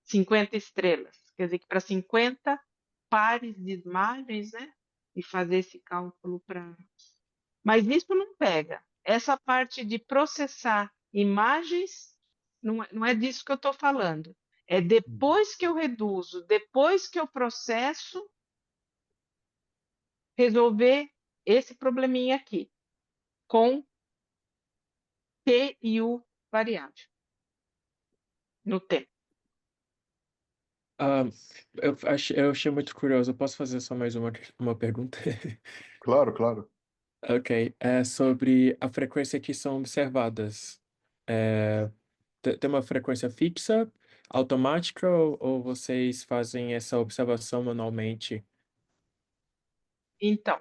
50 estrelas. Quer dizer que para 50 pares de imagens, né? E fazer esse cálculo para. Mas isso não pega. Essa parte de processar imagens, não é disso que eu estou falando. É depois que eu reduzo, depois que eu processo, resolver esse probleminha aqui, com T e U variável no tempo. Ah, eu achei muito curioso. Eu posso fazer só mais uma pergunta? Claro, claro. Ok, é sobre a frequência que são observadas. É, tem uma frequência fixa, automática, ou vocês fazem essa observação manualmente? Então,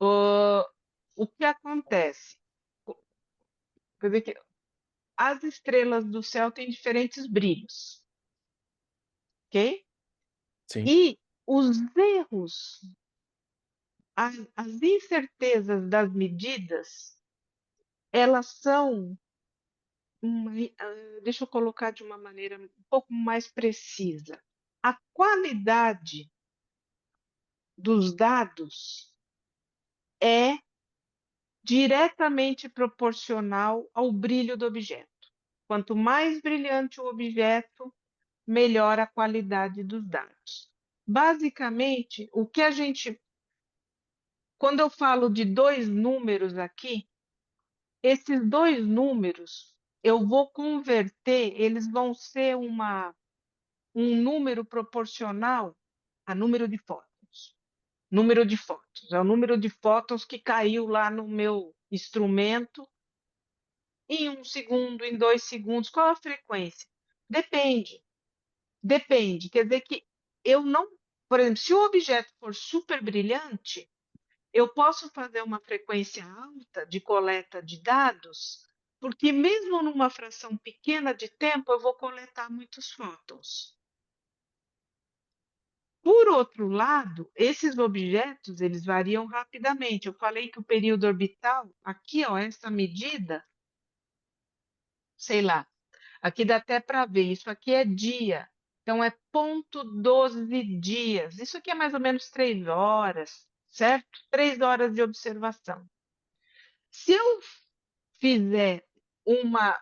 o que acontece? Quer dizer que as estrelas do céu têm diferentes brilhos, ok? Sim. E os erros, as incertezas das medidas, elas são, deixa eu colocar de uma maneira um pouco mais precisa. A qualidade dos dados é diretamente proporcional ao brilho do objeto. Quanto mais brilhante o objeto, melhor a qualidade dos dados. Basicamente, o que a gente, quando eu falo de dois números aqui, esses dois números eu vou converter, eles vão ser um número proporcional a número de fótons. Número de fótons, é o número de fótons que caiu lá no meu instrumento em 1 segundo, em 2 segundos. Qual a frequência? Depende. Depende. Quer dizer que eu não. Por exemplo, se o objeto for super brilhante, eu posso fazer uma frequência alta de coleta de dados, porque mesmo numa fração pequena de tempo, eu vou coletar muitos fótons. Por outro lado, esses objetos, eles variam rapidamente. Eu falei que o período orbital, aqui, ó, essa medida, sei lá, aqui dá até para ver, isso aqui é dia. Então, é 0,12 dias. Isso aqui é mais ou menos 3 horas, certo? 3 horas de observação. Se eu fizer uma.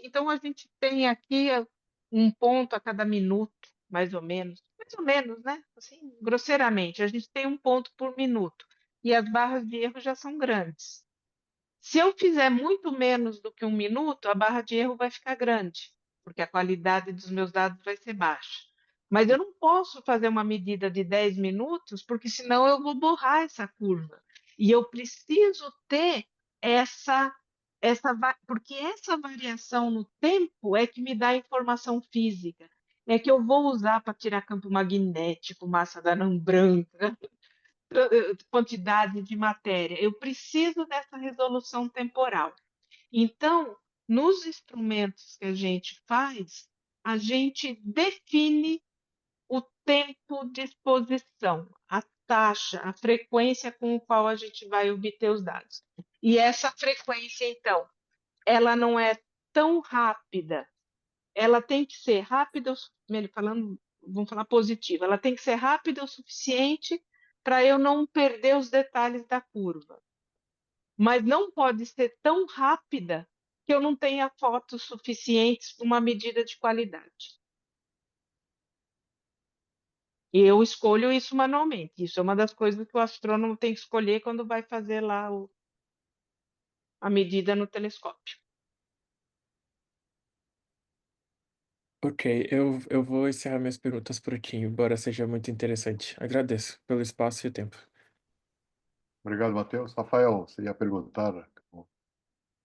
Então, a gente tem aqui um ponto a cada minuto, mais ou menos, né? Assim, grosseiramente, a gente tem um ponto por minuto. E as barras de erro já são grandes. Se eu fizer muito menos do que 1 minuto, a barra de erro vai ficar grande, porque a qualidade dos meus dados vai ser baixa. Mas eu não posso fazer uma medida de 10 minutos, porque senão eu vou borrar essa curva. E eu preciso ter porque essa variação no tempo é que me dá informação física. É que eu vou usar para tirar campo magnético, massa da anã branca, quantidade de matéria. Eu preciso dessa resolução temporal. Então, nos instrumentos que a gente faz, a gente define o tempo de exposição, a taxa, a frequência com a qual a gente vai obter os dados. E essa frequência, então, ela não é tão rápida, ela tem que ser rápida, falando, vamos falar positiva, ela tem que ser rápida o suficiente para eu não perder os detalhes da curva. Mas não pode ser tão rápida que eu não tenha fotos suficientes para uma medida de qualidade. E eu escolho isso manualmente. Isso é uma das coisas que o astrônomo tem que escolher quando vai fazer lá a medida no telescópio. Ok, eu vou encerrar minhas perguntas por aqui, embora seja muito interessante. Agradeço pelo espaço e o tempo. Obrigado, Matheus. Rafael, você ia perguntar?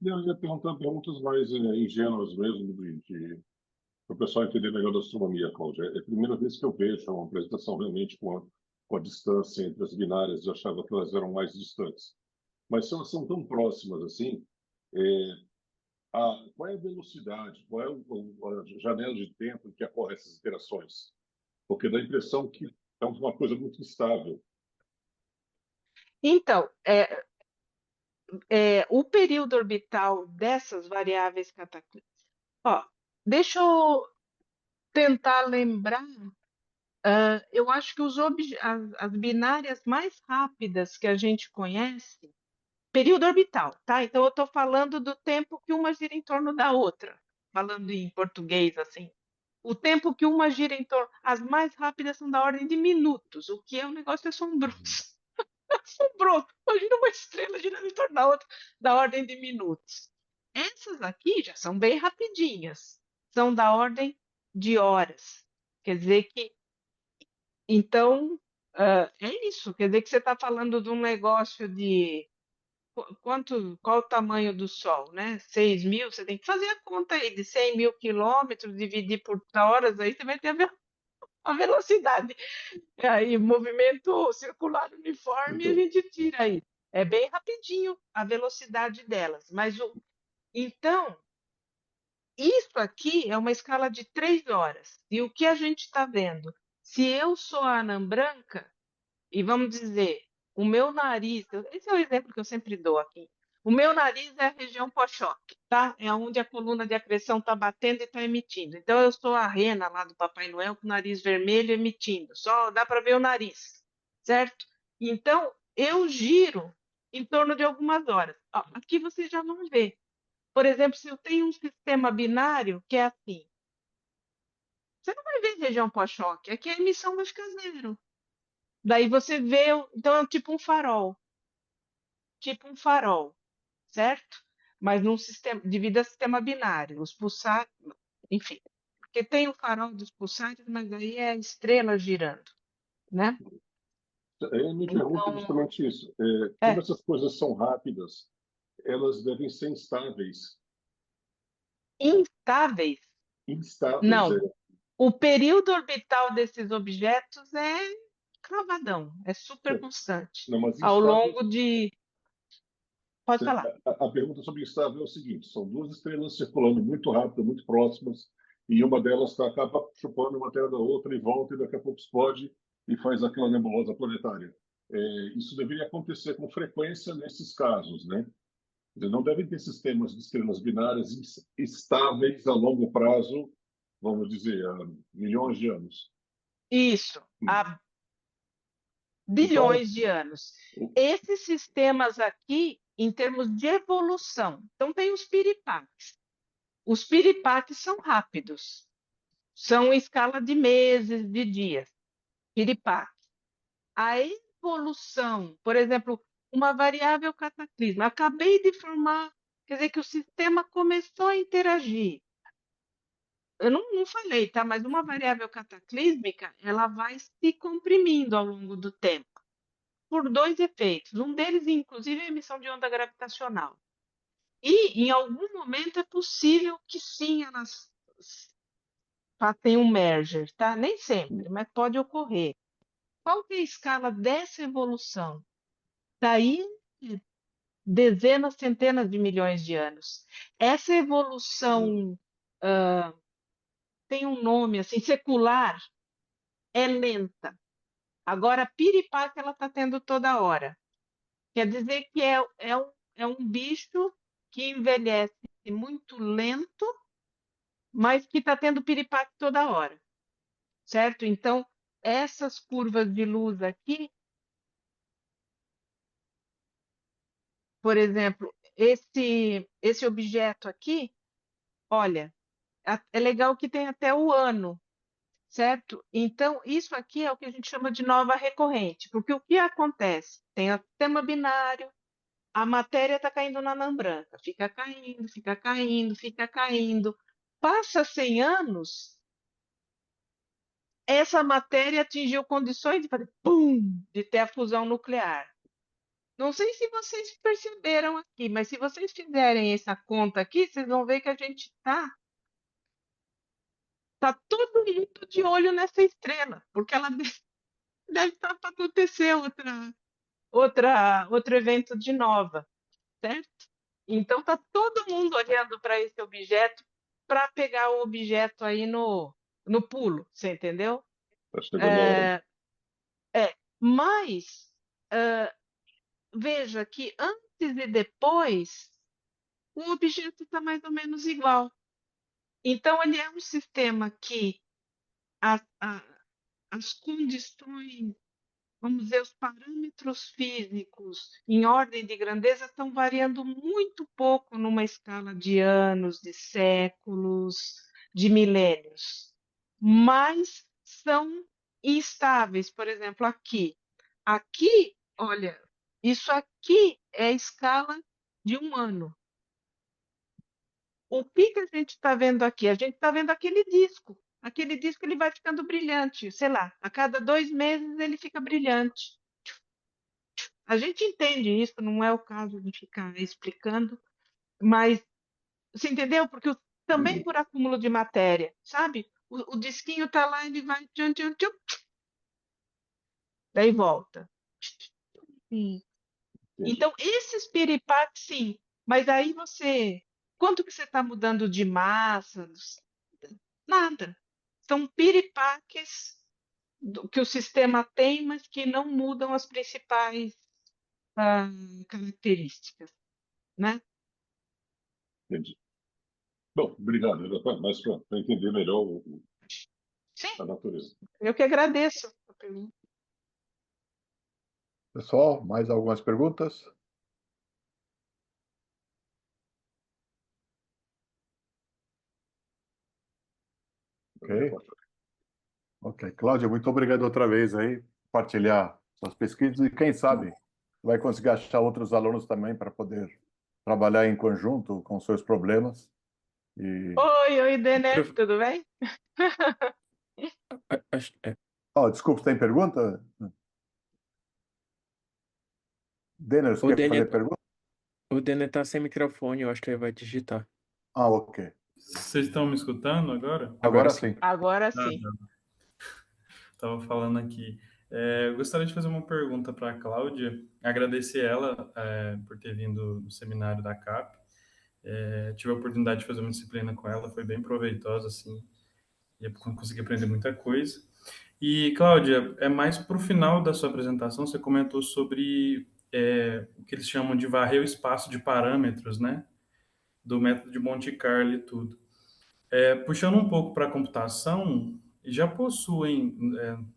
Eu ia perguntar perguntas mais ingênuas mesmo, para o pessoal entender melhor da astronomia, Cláudia. É a primeira vez que eu vejo uma apresentação realmente com a distância entre as binárias. Eu achava que elas eram mais distantes. Mas se elas são tão próximas assim, é, qual é a velocidade, qual é a janela de tempo em que ocorrem essas interações? Porque dá a impressão que é uma coisa muito instável. Então, o período orbital dessas variáveis cataclísmicas. Ó, deixa eu tentar lembrar. Eu acho que as binárias mais rápidas que a gente conhece, período orbital, tá? Então eu estou falando do tempo que uma gira em torno da outra, falando em português assim. O tempo que uma gira em torno. As mais rápidas são da ordem de minutos, o que é um negócio assombroso. Assombroso. Imagina uma estrela girando em torno da outra, da ordem de minutos. Essas aqui já são bem rapidinhas, são da ordem de horas. Quer dizer que. Então, é isso. Quer dizer que você está falando de um negócio de. Qual o tamanho do Sol, né? 6.000, você tem que fazer a conta aí de 100.000 quilômetros, dividir por horas, aí você vai ter a velocidade. Aí, movimento circular uniforme, a Então, gente tira aí. É bem rapidinho a velocidade delas. Então, isso aqui é uma escala de 3 horas. E o que a gente está vendo? Se eu sou a anã branca, e vamos dizer, o meu nariz, esse é o exemplo que eu sempre dou aqui. O meu nariz é a região pós-choque, tá? É onde a coluna de acreção está batendo e está emitindo. Então, eu sou a rena lá do Papai Noel com o nariz vermelho emitindo. Só dá para ver o nariz, certo? Então, eu giro em torno de algumas horas. Ó, aqui vocês já vão ver. Por exemplo, se eu tenho um sistema binário que é assim, você não vai ver região pós-choque, aqui a emissão vai ficar zero. Daí você vê, então é tipo um farol, certo? Mas num sistema, devido a sistema binário, os pulsares, enfim, porque tem o farol dos pulsares, mas aí é a estrela girando, né? eu me pergunto Então, justamente isso. Como é, essas coisas são rápidas, elas devem ser instáveis. instáveis, Instáveis, não. O período orbital desses objetos é cravadão, é super constante. não, mas Ao instáveis. longo de. Pode falar. A pergunta sobre instável é o seguinte: são duas estrelas circulando muito rápido, muito próximas, e uma delas acaba chupando uma matéria da outra e volta, e daqui a pouco explode e faz aquela nebulosa planetária. Isso deveria acontecer com frequência nesses casos, né? Quer dizer, não devem ter sistemas de estrelas binárias estáveis a longo prazo, vamos dizer, há milhões de anos. Isso, há Então, bilhões de anos. Esses sistemas aqui, em termos de evolução, então tem os piripaques. Os piripaques são rápidos, são em escala de meses, de dias. Piripaque. A evolução, por exemplo, uma variável cataclisma. Acabei de formar, quer dizer que o sistema começou a interagir. Eu não falei, tá? Mas uma variável cataclísmica, ela vai se comprimindo ao longo do tempo, por dois efeitos. Um deles, inclusive, é a emissão de onda gravitacional. E, em algum momento, é possível que sim, elas façam um merger, tá? Nem sempre, mas pode ocorrer. Qual que é a escala dessa evolução? Daí, dezenas, centenas de milhões de anos. Essa evolução tem um nome assim, secular, é lenta. Agora, a piripaque ela está tendo toda hora. Quer dizer que é um bicho que envelhece muito lento, mas que está tendo piripaque toda hora, certo? Então, essas curvas de luz aqui, por exemplo, esse objeto aqui, olha, é legal que tem até o ano, certo? Então, isso aqui é o que a gente chama de nova recorrente, porque o que acontece? Tem o sistema binário, a matéria está caindo na anã branca, fica caindo, fica caindo, fica caindo. Passa 100 anos, essa matéria atingiu condições de fazer pum, de ter a fusão nuclear. Não sei se vocês perceberam aqui, mas se vocês fizerem essa conta aqui, vocês vão ver que a gente tá todo mundo de olho nessa estrela, porque ela deve estar para acontecer outro evento de nova, certo? Então tá todo mundo olhando para esse objeto para pegar o objeto aí no pulo, você entendeu? está chegando a hora. Mas veja que antes e depois o objeto está mais ou menos igual. Então ele é um sistema que a- a- as condições, vamos dizer, os parâmetros físicos em ordem de grandeza estão variando muito pouco numa escala de anos, de séculos, de milênios. mais são instáveis. Por exemplo, aqui, olha, isso aqui é a escala de 1 ano. O que que a gente está vendo aqui? A gente está vendo aquele disco. Aquele disco ele vai ficando brilhante, sei lá, a cada 2 meses ele fica brilhante. A gente entende isso, não é o caso de ficar explicando, mas você entendeu? Porque também por acúmulo de matéria, sabe? O disquinho está lá, ele vai tchum, tchum, tchum, daí volta. Sim. Entendi. Então, esses piripaques, sim, mas aí quanto que você está mudando de massa? Nada. São piripaques que o sistema tem, mas que não mudam as principais características, né? Entendi. Bom, obrigado. Era mais para entender melhor Sim, a natureza. eu que agradeço a pergunta. Pessoal, mais algumas perguntas? Ok. Ok. Cláudia, muito obrigado outra vez aí, compartilhar suas pesquisas e quem sabe vai conseguir achar outros alunos também para poder trabalhar em conjunto com seus problemas. E, Oi, Denner, Prof- tudo bem? é, desculpa, tem pergunta? Denner, você o quer fazer Denner, pergunta? o Denner tá sem microfone, eu acho que ele vai digitar. Ah, ok. Vocês estão me escutando agora? Agora Agora sim. sim. Agora Ah, sim. estava falando aqui. Eu gostaria de fazer uma pergunta para a Cláudia, agradecer ela por ter vindo no seminário da CAP. Tive a oportunidade de fazer uma disciplina com ela, foi bem proveitosa, assim, e eu consegui aprender muita coisa. E, Cláudia, mais para o final da sua apresentação, você comentou sobre o que eles chamam de varrer o espaço de parâmetros, né? Do método de Monte Carlo e tudo. Puxando um pouco para a computação, já possuem, não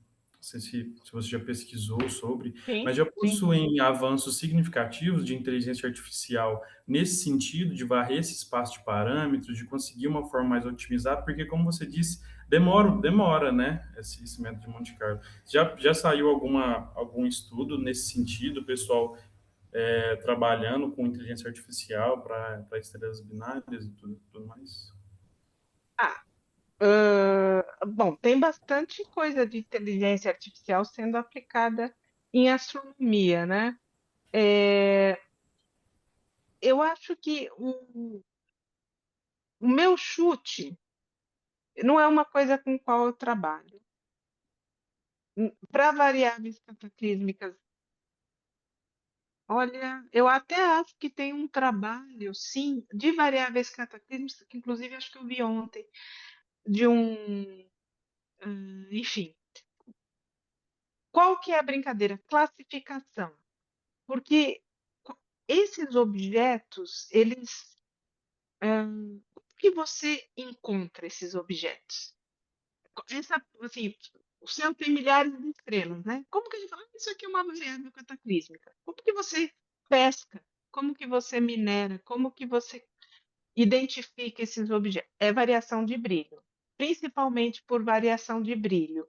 sei se você já pesquisou sobre, Sim, mas já sim. possuem avanços significativos de inteligência artificial nesse sentido, de varrer esse espaço de parâmetros, de conseguir uma forma mais otimizada, porque, como você disse, demora, né, esse método de Monte Carlo. Já saiu algum estudo nesse sentido, o pessoal trabalhando com inteligência artificial para estrelas binárias e tudo mais? Ah, bom, tem bastante coisa de inteligência artificial sendo aplicada em astronomia, né? Eu acho que o meu chute não é uma coisa com qual eu trabalho. Para variáveis cataclísmicas, olha, eu até acho que tem um trabalho, sim, de variáveis cataclísmicas, que inclusive acho que eu vi ontem, de enfim. Qual que é a brincadeira? Classificação. Porque esses objetos, como que você encontra esses objetos? Assim, o céu tem milhares de estrelas, né? Como que a gente fala, isso aqui é uma variável cataclísmica? Como que você pesca? Como que você minera? Como que você identifica esses objetos? É variação de brilho, principalmente por variação de brilho.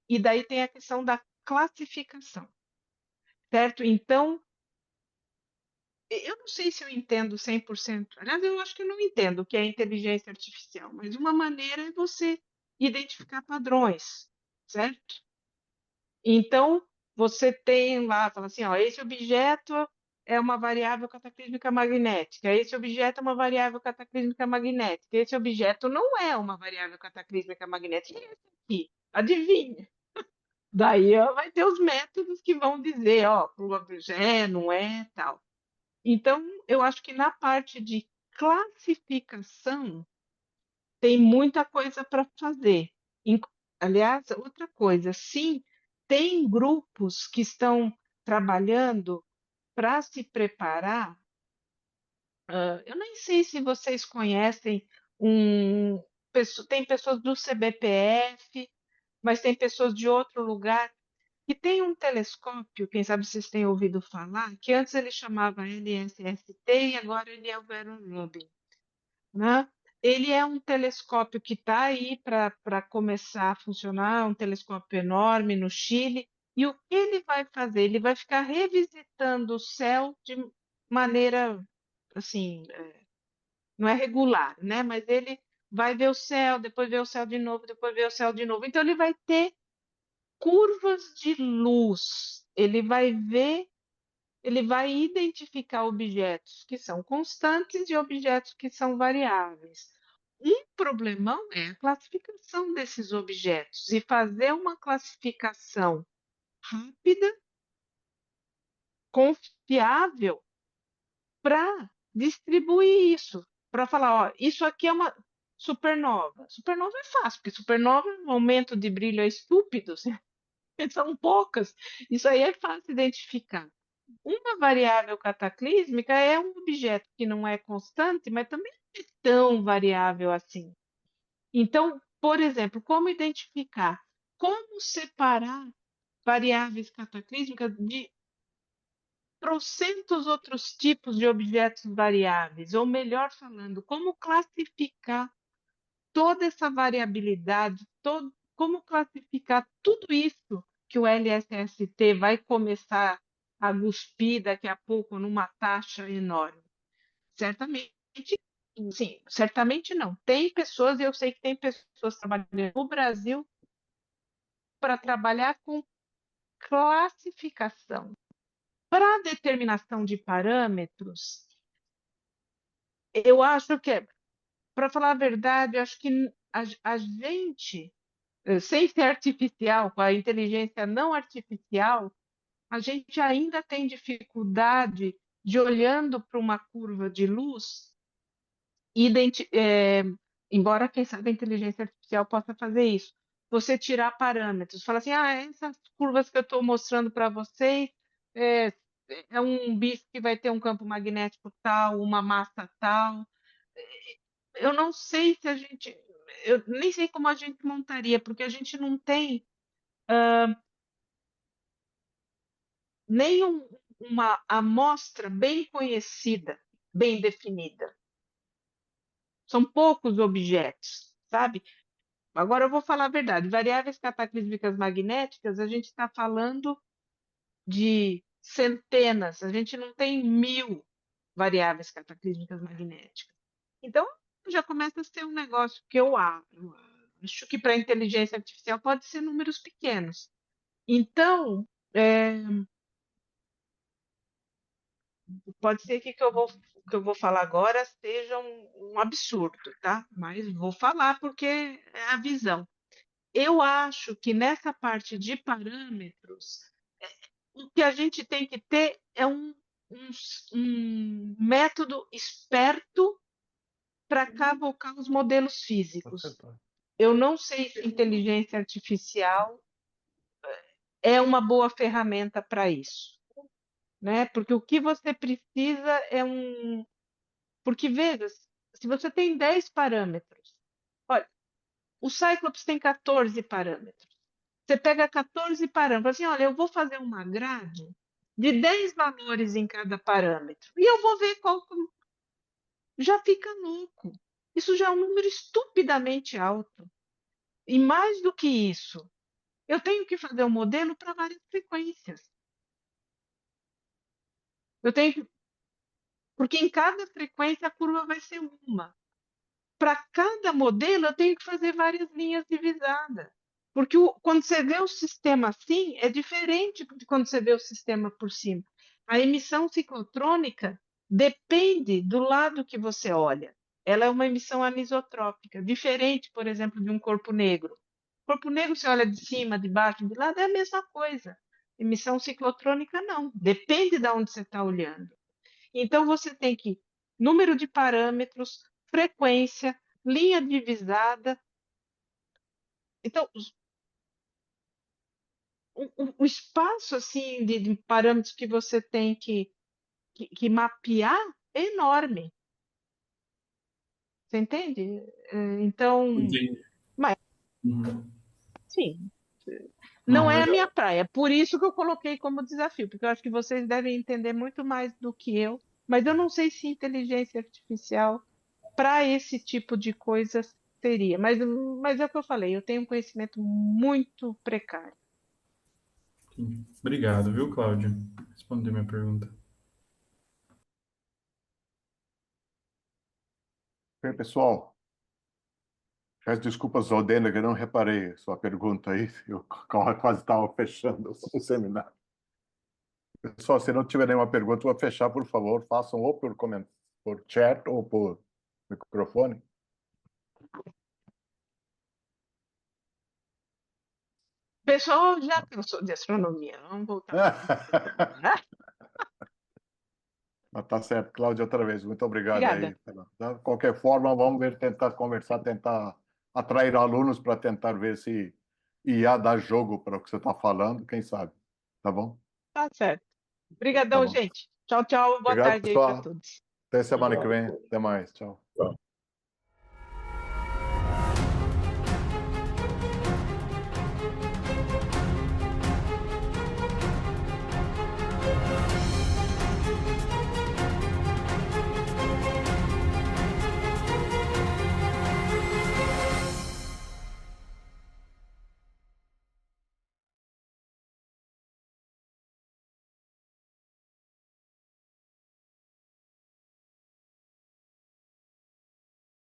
E daí tem a questão da classificação, certo? Então, eu não sei se eu entendo 100%. Aliás, eu acho que eu não entendo o que é inteligência artificial, mas uma maneira é você identificar padrões, certo? Então, você tem lá, fala assim, ó, esse objeto é uma variável cataclísmica magnética, esse objeto é uma variável cataclísmica magnética, esse objeto não é uma variável cataclísmica magnética, e esse aqui, adivinha? Daí ó, vai ter os métodos que vão dizer, ó, não é, tal. Então, eu acho que na parte de classificação tem muita coisa para fazer. Aliás, outra coisa, sim, tem grupos que estão trabalhando para se preparar. Eu nem sei se vocês conhecem tem pessoas do CBPF, mas tem pessoas de outro lugar que tem um telescópio, quem sabe vocês têm ouvido falar, que antes ele chamava LSST e agora ele é o Vera Rubin, né? Ele é um telescópio que está aí para começar a funcionar, um telescópio enorme no Chile. E o que ele vai fazer? Ele vai ficar revisitando o céu de maneira, assim, não é regular, né? Mas ele vai ver o céu, depois ver o céu de novo, depois ver o céu de novo. Então ele vai ter curvas de luz. Ele vai identificar objetos que são constantes e objetos que são variáveis. Um problemão é a classificação desses objetos e fazer uma classificação rápida, confiável, para distribuir isso, para falar, ó, isso aqui é uma supernova. Supernova é fácil, porque supernova, o aumento de brilho é estúpido, são poucas. Isso aí é fácil identificar. Uma variável cataclísmica é um objeto que não é constante, mas também não é tão variável assim. Então, por exemplo, como identificar? Como separar variáveis cataclísmicas de trocentos outros tipos de objetos variáveis? Ou melhor falando, como classificar toda essa variabilidade, como classificar tudo isso que o LSST vai começar a cuspir daqui a pouco numa taxa enorme? Certamente, sim, certamente não. Tem pessoas, e eu sei que tem pessoas trabalhando no Brasil para trabalhar com classificação. Para determinação de parâmetros, eu acho que, para falar a verdade, eu acho que a gente, sem ser artificial, com a inteligência não artificial, a gente ainda tem dificuldade de, olhando para uma curva de luz, embora, quem sabe, a inteligência artificial possa fazer isso, você tirar parâmetros, falar assim, essas curvas que eu estou mostrando para vocês é, é um bicho que vai ter um campo magnético tal, uma massa tal. Eu não sei se a gente, eu nem sei como a gente montaria, porque a gente não tem nem uma amostra bem conhecida, bem definida. São poucos objetos, sabe? Agora eu vou falar a verdade. Variáveis cataclísmicas magnéticas, a gente está falando de centenas, a gente não tem 1000 variáveis cataclísmicas magnéticas. Então, já começa a ser um negócio que eu acho que para a inteligência artificial pode ser números pequenos. Então, pode ser que que eu vou falar agora seja um absurdo, tá? Mas vou falar porque é a visão. Eu acho que nessa parte de parâmetros, o que a gente tem que ter é um método esperto para cavocar os modelos físicos. Eu não sei se inteligência artificial é uma boa ferramenta para isso, né? Porque o que você precisa é um. Porque, veja, se você tem 10 parâmetros, olha, o Cyclops tem 14 parâmetros. Você pega 14 parâmetros, assim, olha, eu vou fazer uma grade de 10 valores em cada parâmetro. E eu vou ver qual. Já fica louco. Isso já é um número estupidamente alto. E mais do que isso, eu tenho que fazer um modelo para várias frequências. Eu tenho que... Porque em cada frequência a curva vai ser uma. Para cada modelo, eu tenho que fazer várias linhas divisadas. Porque quando você vê o sistema assim, é diferente de quando você vê o sistema por cima. A emissão ciclotrônica depende do lado que você olha. Ela é uma emissão anisotrópica, diferente, por exemplo, de um corpo negro. Corpo negro, você olha de cima, de baixo, de lado, é a mesma coisa. Emissão ciclotrônica, não. Depende de onde você está olhando. Então, você tem que número de parâmetros, frequência, linha divisada. Então, o espaço assim de parâmetros que você tem que mapear é enorme. Você entende? Então, Entendi. mas, Uhum. sim, Não, não é a minha legal. praia. Por isso que eu coloquei como desafio, porque eu acho que vocês devem entender muito mais do que eu. Mas eu não sei se inteligência artificial para esse tipo de coisa seria. Mas é o que eu falei, eu tenho um conhecimento muito precário. Sim. Obrigado, viu, Cláudia? Respondeu minha pergunta. Bem, pessoal, peço desculpas ao Dena, que eu não reparei sua pergunta aí. Eu quase estava fechando o seminário. Pessoal, se não tiver nenhuma pergunta, eu vou fechar, por favor. Façam ou por comentário, por chat ou por microfone. O pessoal já cansou de astronomia, vamos voltar. Mas tá certo, Cláudia, outra vez, muito obrigado Obrigada. aí. De qualquer forma, vamos ver, tentar conversar, tentar atrair alunos para tentar ver se IA dá jogo para o que você está falando, quem sabe. Tá bom? Tá certo. Tá Obrigadão, bom. gente. Tchau, tchau. Boa Obrigado, tarde aí para pessoal. todos. Até semana que vem. Até mais. Tchau.